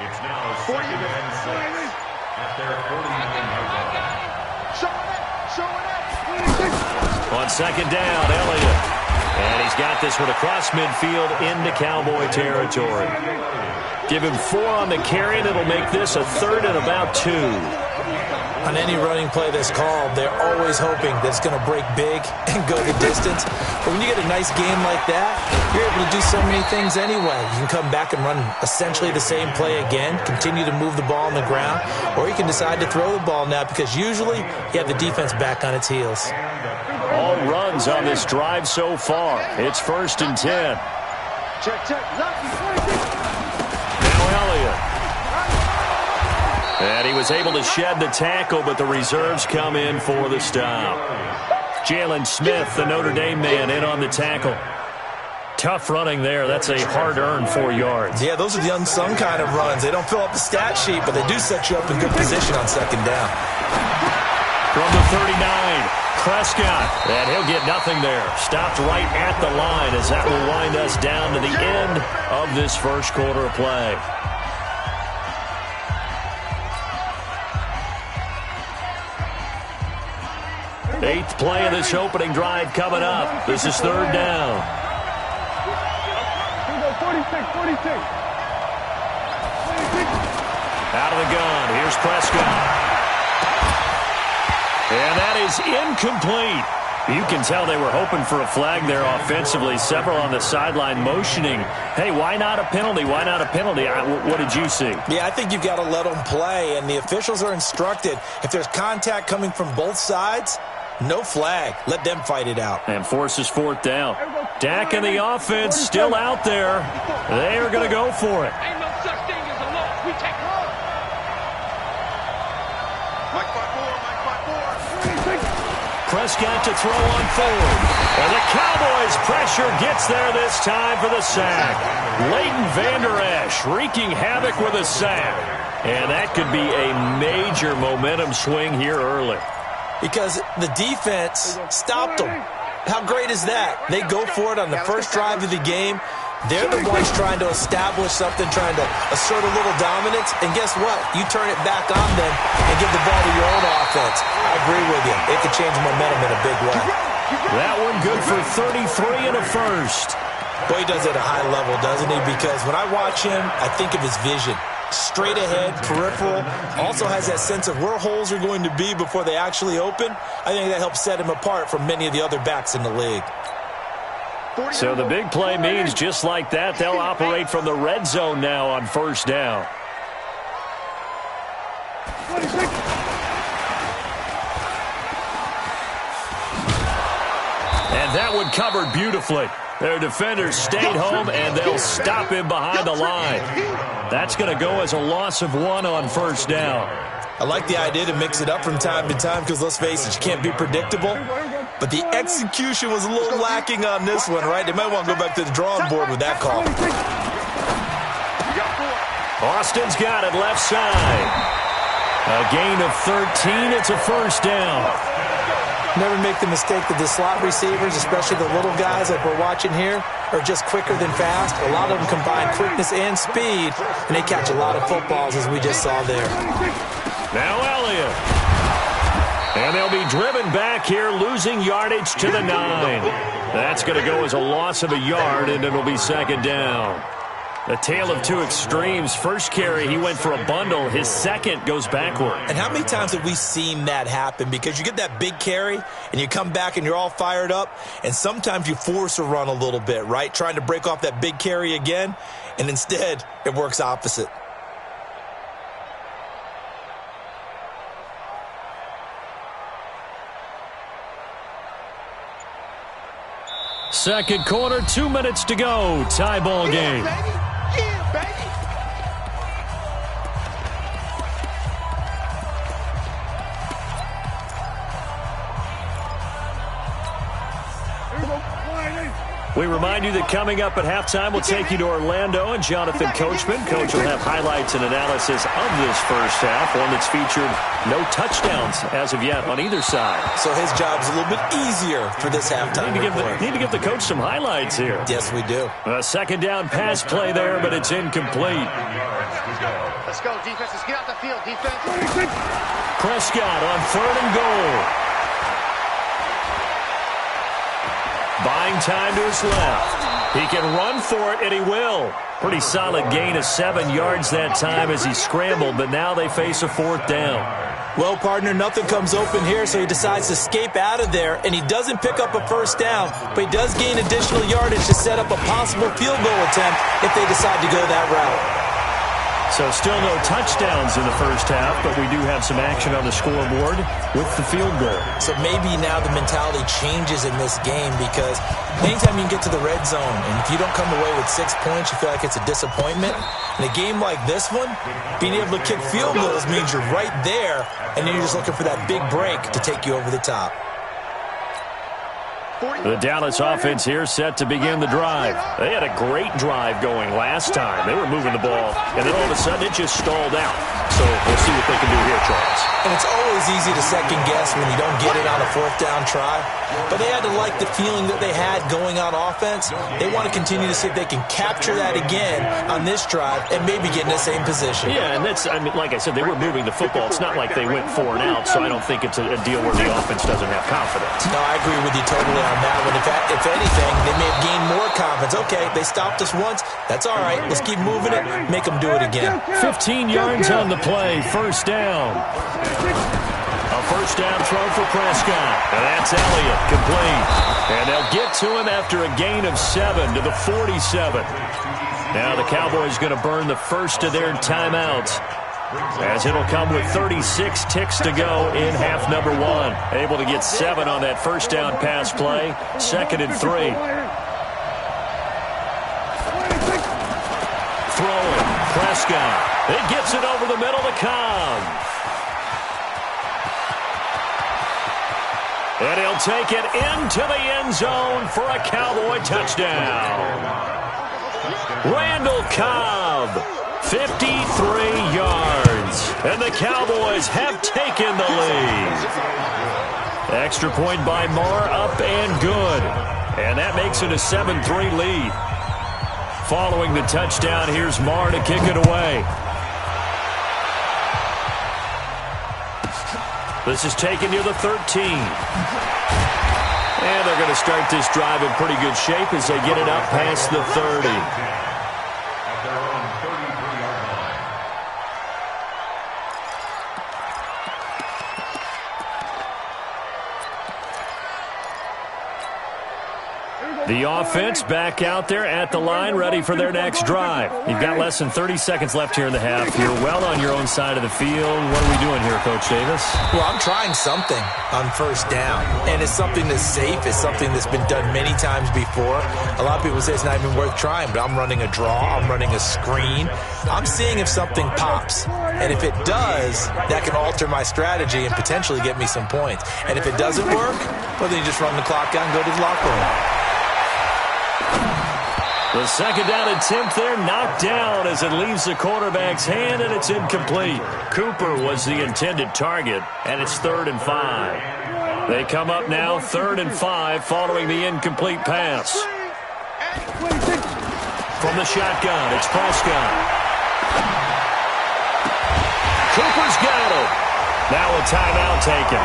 It's now 2nd and 6 at their 49-yard line. On 2nd down, Elliott. And he's got this one across midfield into Cowboy territory. Give him 4 on the carry, and it'll make this a 3rd and about 2. On any running play that's called, they're always hoping that it's going to break big and go the distance. But when you get a nice game like that, you're able to do so many things anyway. You can come back and run essentially the same play again, continue to move the ball on the ground, or you can decide to throw the ball now because usually you have the defense back on its heels. All runs on this drive so far. It's 1st and 10. Check. Now Elliott. And he was able to shed the tackle, but the reserves come in for the stop. Jalen Smith, the Notre Dame man, in on the tackle. Tough running there. That's a hard-earned 4 yards. Yeah, those are the unsung kind of runs. They don't fill up the stat sheet, but they do set you up in good position on 2nd down. From the 39, Prescott. And he'll get nothing there. Stopped right at the line as that will wind us down to the end of this first quarter of play. Eighth play of this opening drive coming up. This is 3rd down. 46. Out of the gun. Here's Prescott. And that is incomplete. You can tell they were hoping for a flag there offensively. Several on the sideline motioning. Hey, why not a penalty? Why not a penalty? What did you see? Yeah, I think you've got to let them play, and the officials are instructed. If there's contact coming from both sides, no flag. Let them fight it out. And forces 4th down. Dak and the offense still out there. They are going to go for it. Ain't no such thing as a loss. We take one. Mike 5-4. Prescott to throw on 4th. And the Cowboys' pressure gets there this time for the sack. Leighton Vander Esch wreaking havoc with a sack. And that could be a major momentum swing here early. Because the defense stopped them. How great is that? They go for it on the first drive of the game. They're the ones trying to establish something, trying to assert a little dominance. And guess what? You turn it back on them and give the ball to your own offense. I agree with you. It could change momentum in a big way. That one good for 33 and a first. Boy, he does it at a high level, doesn't he? Because when I watch him, I think of his vision. Straight ahead, peripheral, also has that sense of where holes are going to be before they actually open. I think that helps set him apart from many of the other backs in the league. So the big play means just like that, they'll operate from the red zone now on 1st down. And that one covered beautifully. Their defenders stayed home, and they'll stop him behind the line. That's going to go as a loss of 1 on first down. I like the idea to mix it up from time to time because, let's face it, you can't be predictable. But the execution was a little lacking on this one, right? They might want to go back to the drawing board with that call. Austin's got it left side. A gain of 13. It's a first down. Never make the mistake that the slot receivers, especially the little guys like we're watching here, are just quicker than fast. A lot of them combine quickness and speed, and they catch a lot of footballs, as we just saw there. Now Elliott. And they'll be driven back here, losing yardage to the 9. That's going to go as a loss of a yard, and it'll be second down. The tale of two extremes. First carry, he went for a bundle. His second goes backward. And how many times have we seen that happen? Because you get that big carry, and you come back, and you're all fired up, and sometimes you force a run a little bit, right? Trying to break off that big carry again, and instead, it works opposite. Second quarter, 2 minutes to go. Tie ball game. Yeah, baby. We remind you that coming up at halftime, we'll take you to Orlando and Jonathan Coachman. Coach will have highlights and analysis of this first half, one that's featured no touchdowns as of yet on either side. So his job's a little bit easier for this halftime report. Need to give the coach some highlights here. Yes, we do. A second down pass play there, but it's incomplete. Let's go, defense. Let's get out the field, defense. Prescott on 3rd and goal. Buying time to his left. He can run for it, and he will. Pretty solid gain of 7 yards that time as he scrambled, but now they face a 4th down. Well, partner, nothing comes open here, so he decides to escape out of there, and he doesn't pick up a first down, but he does gain additional yardage to set up a possible field goal attempt if they decide to go that route. So still no touchdowns in the first half, but we do have some action on the scoreboard with the field goal. So maybe now the mentality changes in this game because anytime you can get to the red zone, and if you don't come away with 6 points, you feel like it's a disappointment. In a game like this one, being able to kick field goals means you're right there, and then you're just looking for that big break to take you over the top. The Dallas offense here set to begin the drive. They had a great drive going last time. They were moving the ball, and then all of a sudden it just stalled out. So we'll see what they can do here, Charles. And it's always easy to second guess when you don't get it on a 4th down try. But they had to like the feeling that they had going on offense. They want to continue to see if they can capture that again on this drive and maybe get in the same position. Yeah, and that's, I mean, like I said, they were moving the football. It's not like they went 4 and out, so I don't think it's a deal where the offense doesn't have confidence. No, I agree with you totally on that one. If anything, they may have gained more confidence. Okay, they stopped us once. That's all right. Let's keep moving it. Make them do it again. 15 yards on the play. First down. A first down throw for Prescott. And that's Elliott, complete. And they'll get to him after a gain of 7 to the 47. Now the Cowboys going to burn the first of their timeouts, as it'll come with 36 ticks to go in half number 1. Able to get 7 on that first down pass play. 2nd and 3. Throwing. Prescott. It gets it over the middle to Cobb. And he'll take it into the end zone for a Cowboy touchdown. Randall Cobb, 53 yards. And the Cowboys have taken the lead. Extra point by Marr, up and good. And that makes it a 7-3 lead. Following the touchdown, here's Marr to kick it away. This is taken near the 13. And they're going to start this drive in pretty good shape as they get it up past the 30. At their own 33-yard line. The offense back out there at the line, ready for their next drive. You've got less than 30 seconds left here in the half. You're well on your own side of the field. What are we doing here, Coach Davis? Well, I'm trying something on first down, and it's something that's safe. It's something that's been done many times before. A lot of people say it's not even worth trying, but I'm running a draw. I'm running a screen. I'm seeing if something pops, and if it does, that can alter my strategy and potentially get me some points. And if it doesn't work, well, then you just run the clock out and go to the locker room. The second down attempt there knocked down as it leaves the quarterback's hand, and it's incomplete. Cooper was the intended target, and it's 3rd and 5. They come up now 3rd and 5 following the incomplete pass. From the shotgun, it's Prescott. Cooper's got him. Now a timeout taken.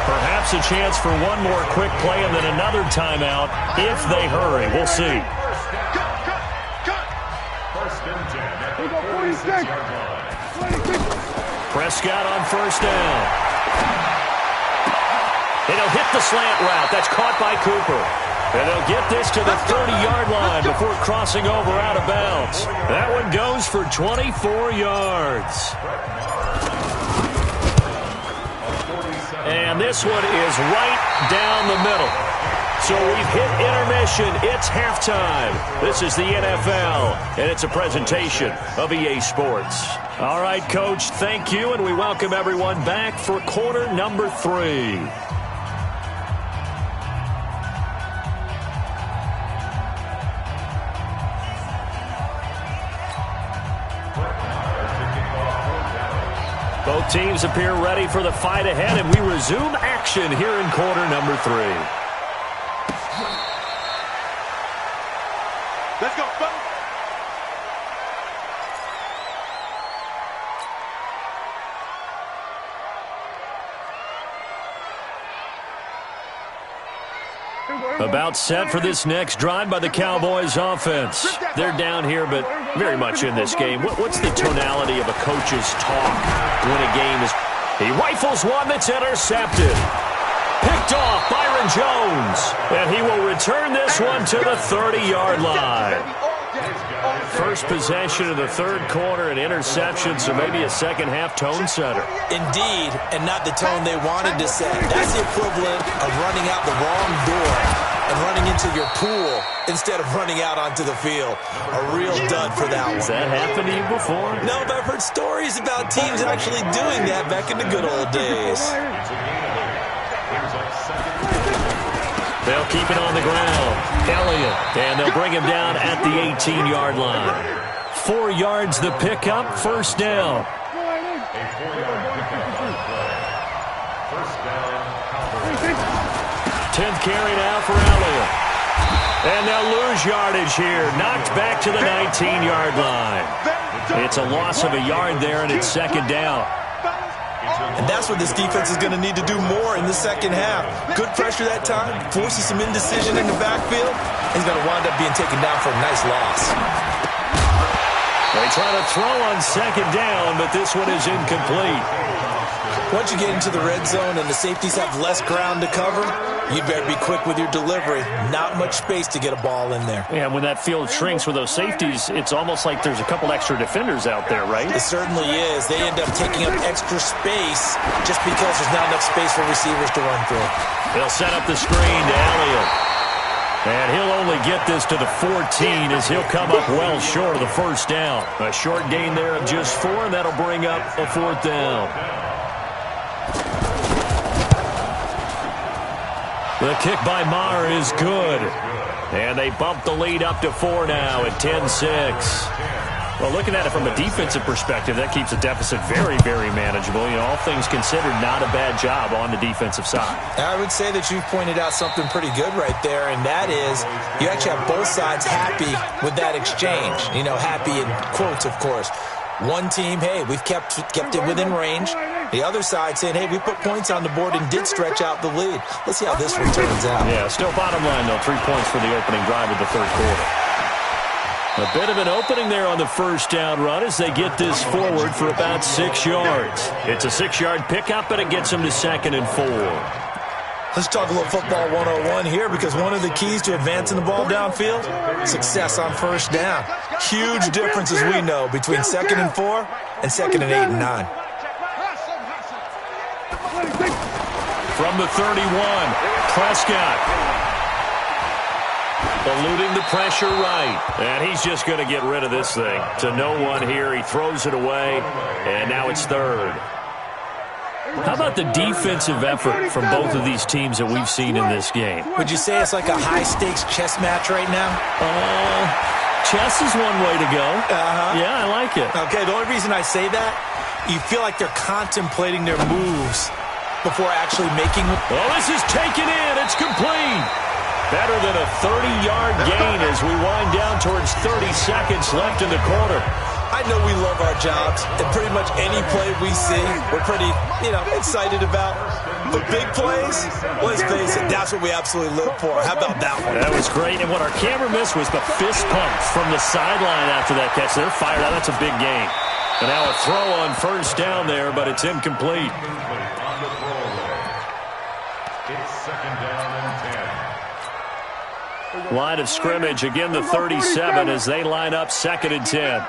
Perhaps a chance for one more quick play and then another timeout if they hurry. We'll see. Prescott on first down. And he'll hit the slant route. That's caught by Cooper. And they'll get this to the 30-yard line before crossing over out of bounds. That one goes for 24 yards. And this one is right down the middle. So we've hit intermission. It's halftime. This is the NFL, and it's a presentation of EA Sports. All right, Coach, thank you, and we welcome everyone back for quarter number 3. Both teams appear ready for the fight ahead, and we resume action here in quarter number 3. Let's go, fellas. About set for this next drive by the Cowboys offense. They're down here, but very much in this game. What's the tonality of a coach's talk when a game is... He rifles one that's intercepted. Picked off Byron Jones. And he will return this one to the 30-yard line. First possession of the third quarter, an interception, so maybe a second-half tone setter. Indeed, and not the tone they wanted to set. That's the equivalent of running out the wrong door and running into your pool instead of running out onto the field. A real dud for that one. Has that happened to you before? No, but I've heard stories about teams actually doing that back in the good old days. They'll keep it on the ground. Elliott, and they'll bring him down at the 18-yard line. 4 yards the pickup, first down. 10th carry now for Elliott. And they'll lose yardage here. Knocked back to the 19-yard line. It's a loss of a yard there, and it's second down. And that's what this defense is going to need to do more in the second half. Good pressure that time, forces some indecision in the backfield. He's going to wind up being taken down for a nice loss. They try to throw on second down, but this one is incomplete. Once you get into the red zone and the safeties have less ground to cover, you'd better be quick with your delivery. Not much space to get a ball in there. Yeah, when that field shrinks with those safeties, it's almost like there's a couple extra defenders out there, right? It certainly is. They end up taking up extra space just because there's not enough space for receivers to run through. They'll set up the screen to Elliott. And he'll only get this to the 14 as he'll come up well short of the first down. A short gain there of just 4, and that'll bring up a 4th down. The kick by Maher is good. And they bump the lead up to 4 now at 10-6. Well, looking at it from a defensive perspective, that keeps the deficit very, very manageable. You know, all things considered, not a bad job on the defensive side. I would say that you've pointed out something pretty good right there, and that is you actually have both sides happy with that exchange. You know, happy in quotes, of course. One team, hey, we've kept it within range. The other side saying, hey, we put points on the board and did stretch out the lead. Let's see how this one turns out. Yeah, still bottom line, though, 3 points for the opening drive of the third quarter. A bit of an opening there on the first down run as they get this forward for about 6 yards. It's a 6-yard pickup, but it gets them to 2nd and 4. Let's talk a little football 101 here, because one of the keys to advancing the ball downfield, success on first down. Huge difference, as we know, between 2nd and 4 and 2nd and 8 and 9. From the 31, Prescott. Eluding the pressure right. And he's just going to get rid of this thing. To no one here. He throws it away, and now it's 3rd. How about the defensive effort from both of these teams that we've seen in this game? Would you say it's like a high-stakes chess match right now? Chess is one way to go. Yeah, I like it. Okay, the only reason I say that, you feel like they're contemplating their moves before actually making them. Well, this is taken in. It's complete. Better than a 30-yard gain as we wind down towards 30 seconds left in the quarter. I know we love our jobs, and pretty much any play we see, we're pretty, excited about. But big plays, let's face it, that's what we absolutely live for. How about that one? That was great, and what our camera missed was the fist pump from the sideline after that catch. They're fired out. That's a big gain. And now a throw on first down there, but it's incomplete. It's 2nd down and 10. Line of scrimmage, again the 37 as they line up 2nd and 10.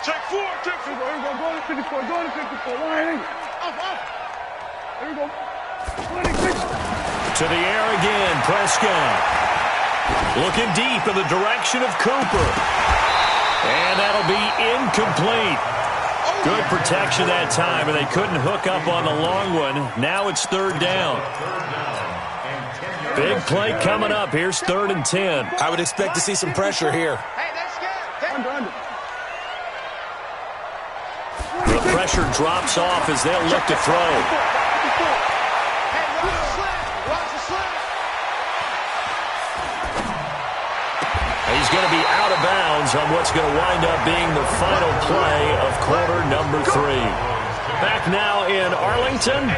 Check 4, check 4. There we go, go to 54, go to 54. Line, up. There we go. 26. To the air again, Prescott. Looking deep in the direction of Cooper. And that'll be incomplete. Good protection that time, and they couldn't hook up on the long one. Now it's 3rd down. Big play coming up. Here's 3rd and 10. I would expect to see some pressure here. The pressure drops off as they'll look to throw. He's going to be out of bounds on what's going to wind up being the final play of quarter number 3. Back now in Arlington.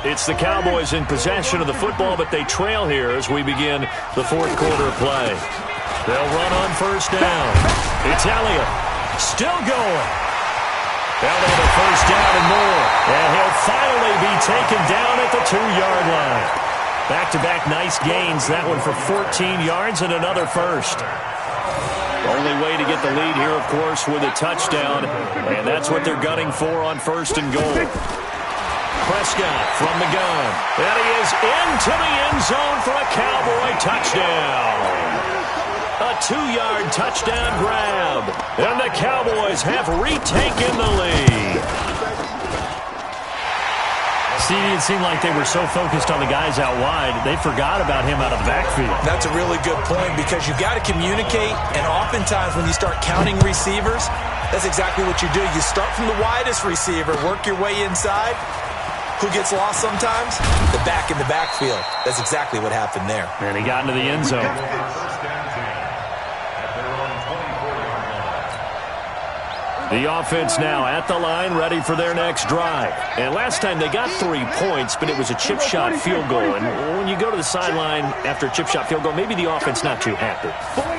It's the Cowboys in possession of the football, but they trail here as we begin the 4th quarter play. They'll run on first down. It's Elliott. Still going. Elliott a first down and more. And he'll finally be taken down at the 2-yard line. Back-to-back nice gains. That one for 14 yards and another first. Only way to get the lead here, of course, with a touchdown. And that's what they're gunning for on 1st and goal. Prescott from the gun. And he is into the end zone for a Cowboy touchdown. A 2-yard touchdown grab. And the Cowboys have retaken the lead. See, it seemed like they were so focused on the guys out wide, they forgot about him out of the backfield. That's a really good point, because you've got to communicate, and oftentimes when you start counting receivers, that's exactly what you do. You start from the widest receiver, work your way inside. Who gets lost sometimes? The back in the backfield. That's exactly what happened there. And he got into the end zone. The offense now at the line, ready for their next drive. And last time they got 3 points, but it was a chip shot field goal. And when you go to the sideline after a chip shot field goal, maybe the offense not too happy.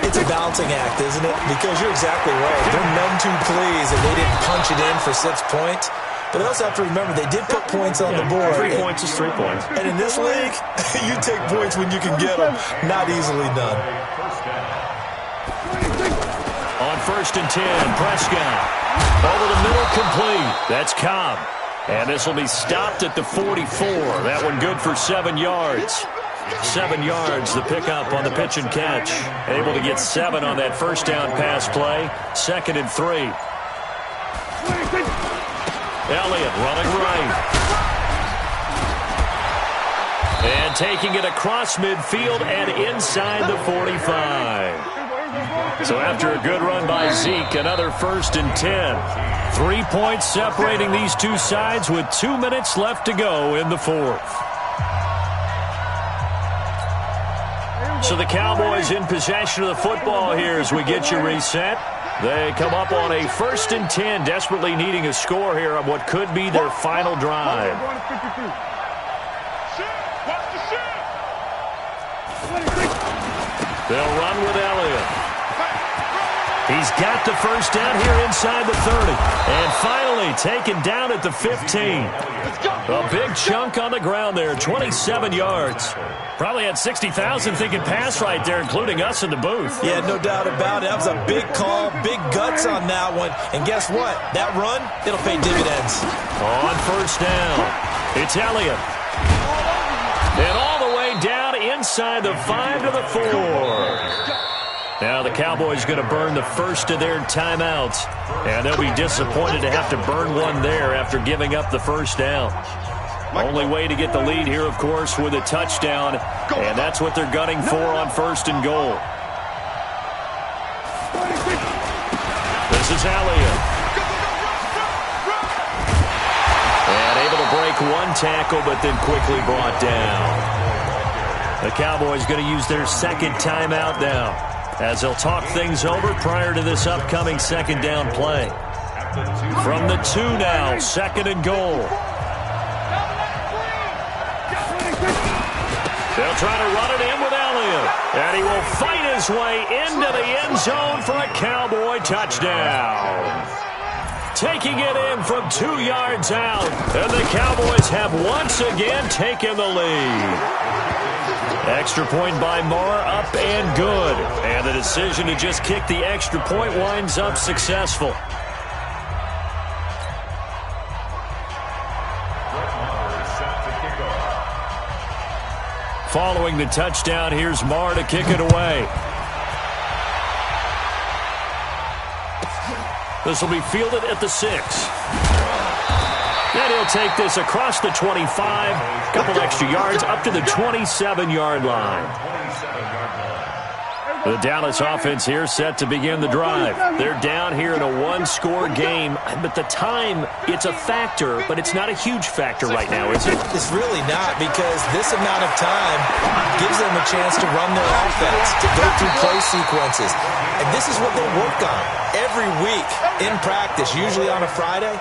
It's a balancing act, isn't it? Because you're exactly right. They're none too pleased that they didn't punch it in for 6 points. But they also have to remember they did put points on the board. 3 points is 3 points. And in this league, you take points when you can get them. Not easily done. On 1st and 10, Prescott. Over the middle, complete. That's Cobb. And this will be stopped at the 44. That one good for 7 yards. 7 yards, the pickup on the pitch and catch. Able to get 7 on that first down pass play. 2nd and 3. Elliott running right. And taking it across midfield and inside the 45. So after a good run by Zeke, another 1st and 10. 3 points separating these two sides with 2 minutes left to go in the 4th. So the Cowboys in possession of the football here as we get you reset. They come up on a 1st and 10, desperately needing a score here on what could be their final drive. They'll run with Elliott. He's got the first down here inside the 30. And finally taken down at the 15. Let's go. A big chunk on the ground there, 27 yards. Probably had 60,000 thinking pass right there, including us in the booth. Yeah, no doubt about it. That was a big call, big guts on that one. And guess what? That run, it'll pay dividends. On first down, it's Elliott. And all the way down inside the 5 to the 4. Now the Cowboys going to burn the first of their timeouts. And they'll be disappointed to have to burn one there after giving up the first down. Only way to get the lead here, of course, with a touchdown. And that's what they're gunning for on first and goal. This is Elliott. And able to break one tackle, but then quickly brought down. The Cowboys going to use their second timeout now, as they'll talk things over prior to this upcoming second down play. From the 2 now, second and goal. They'll try to run it in with Elliott, and he will fight his way into the end zone for a Cowboy touchdown. Taking it in from 2 yards out, and the Cowboys have once again taken the lead. Extra point by Marr, up and good. And the decision to just kick the extra point winds up successful. Following the touchdown, here's Marr to kick it away. This will be fielded at the 6. And he'll take this across the 25, a couple extra yards, up to the 27-yard line. The Dallas offense here set to begin the drive. They're down here in a one-score game, but the time, it's a factor, but it's not a huge factor right now, is it? It's really not, because this amount of time gives them a chance to run their offense, to go through play sequences. And this is what they work on every week in practice, usually on a Friday.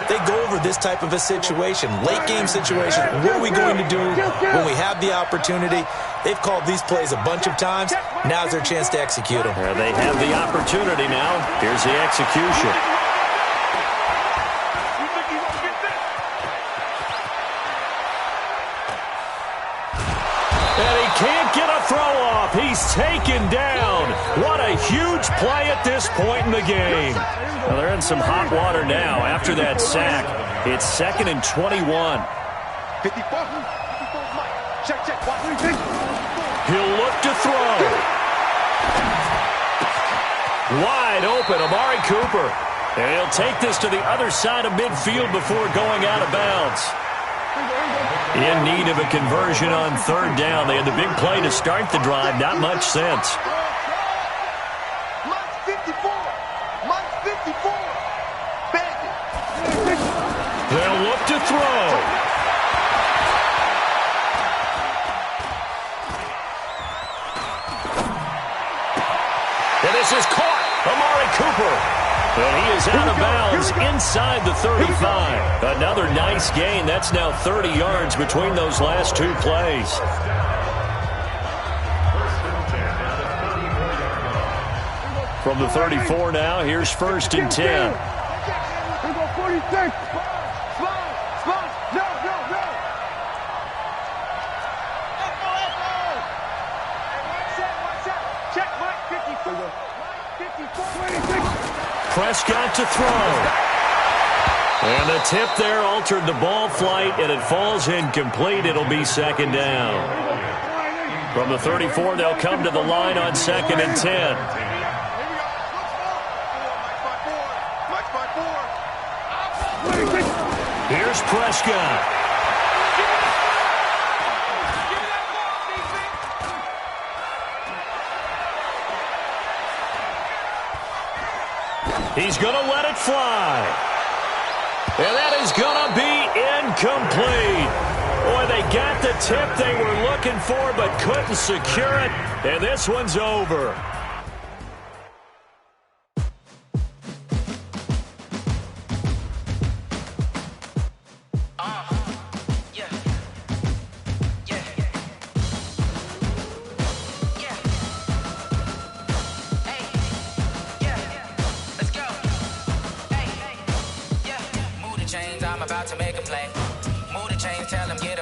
They go over this type of a situation, late-game situation. What are we going to do when we have the opportunity? They've called these plays a bunch of times. Now's their chance to execute them. They have the opportunity now. Here's the execution. And he can't get a throw off. He's taken down. What a huge play at this point in the game. Well, they're in some hot water now after that sack. It's 2nd and 21. 54. Check. He'll look to throw. Wide open, Amari Cooper. And he'll take this to the other side of midfield before going out of bounds. In need of a conversion on 3rd down. They had the big play to start the drive. Not much sense. They'll look to throw. And this is caught. Amari Cooper. And he is out of bounds inside the 35. Another nice gain. That's now 30 yards between those last 2 plays. From the 34 now, here's 1st and 10. We go 46. Slide. No. Check, Mike, 54. 26. Prescott to throw. And the tip there altered the ball flight, and it falls incomplete. It'll be 2nd down. From the 34, they'll come to the line on 2nd and 10. Here's Prescott. He's going to let it fly. And that is going to be incomplete. Boy, they got the tip they were looking for but couldn't secure it. And this one's over. I'm about to make a play. Move the tell them get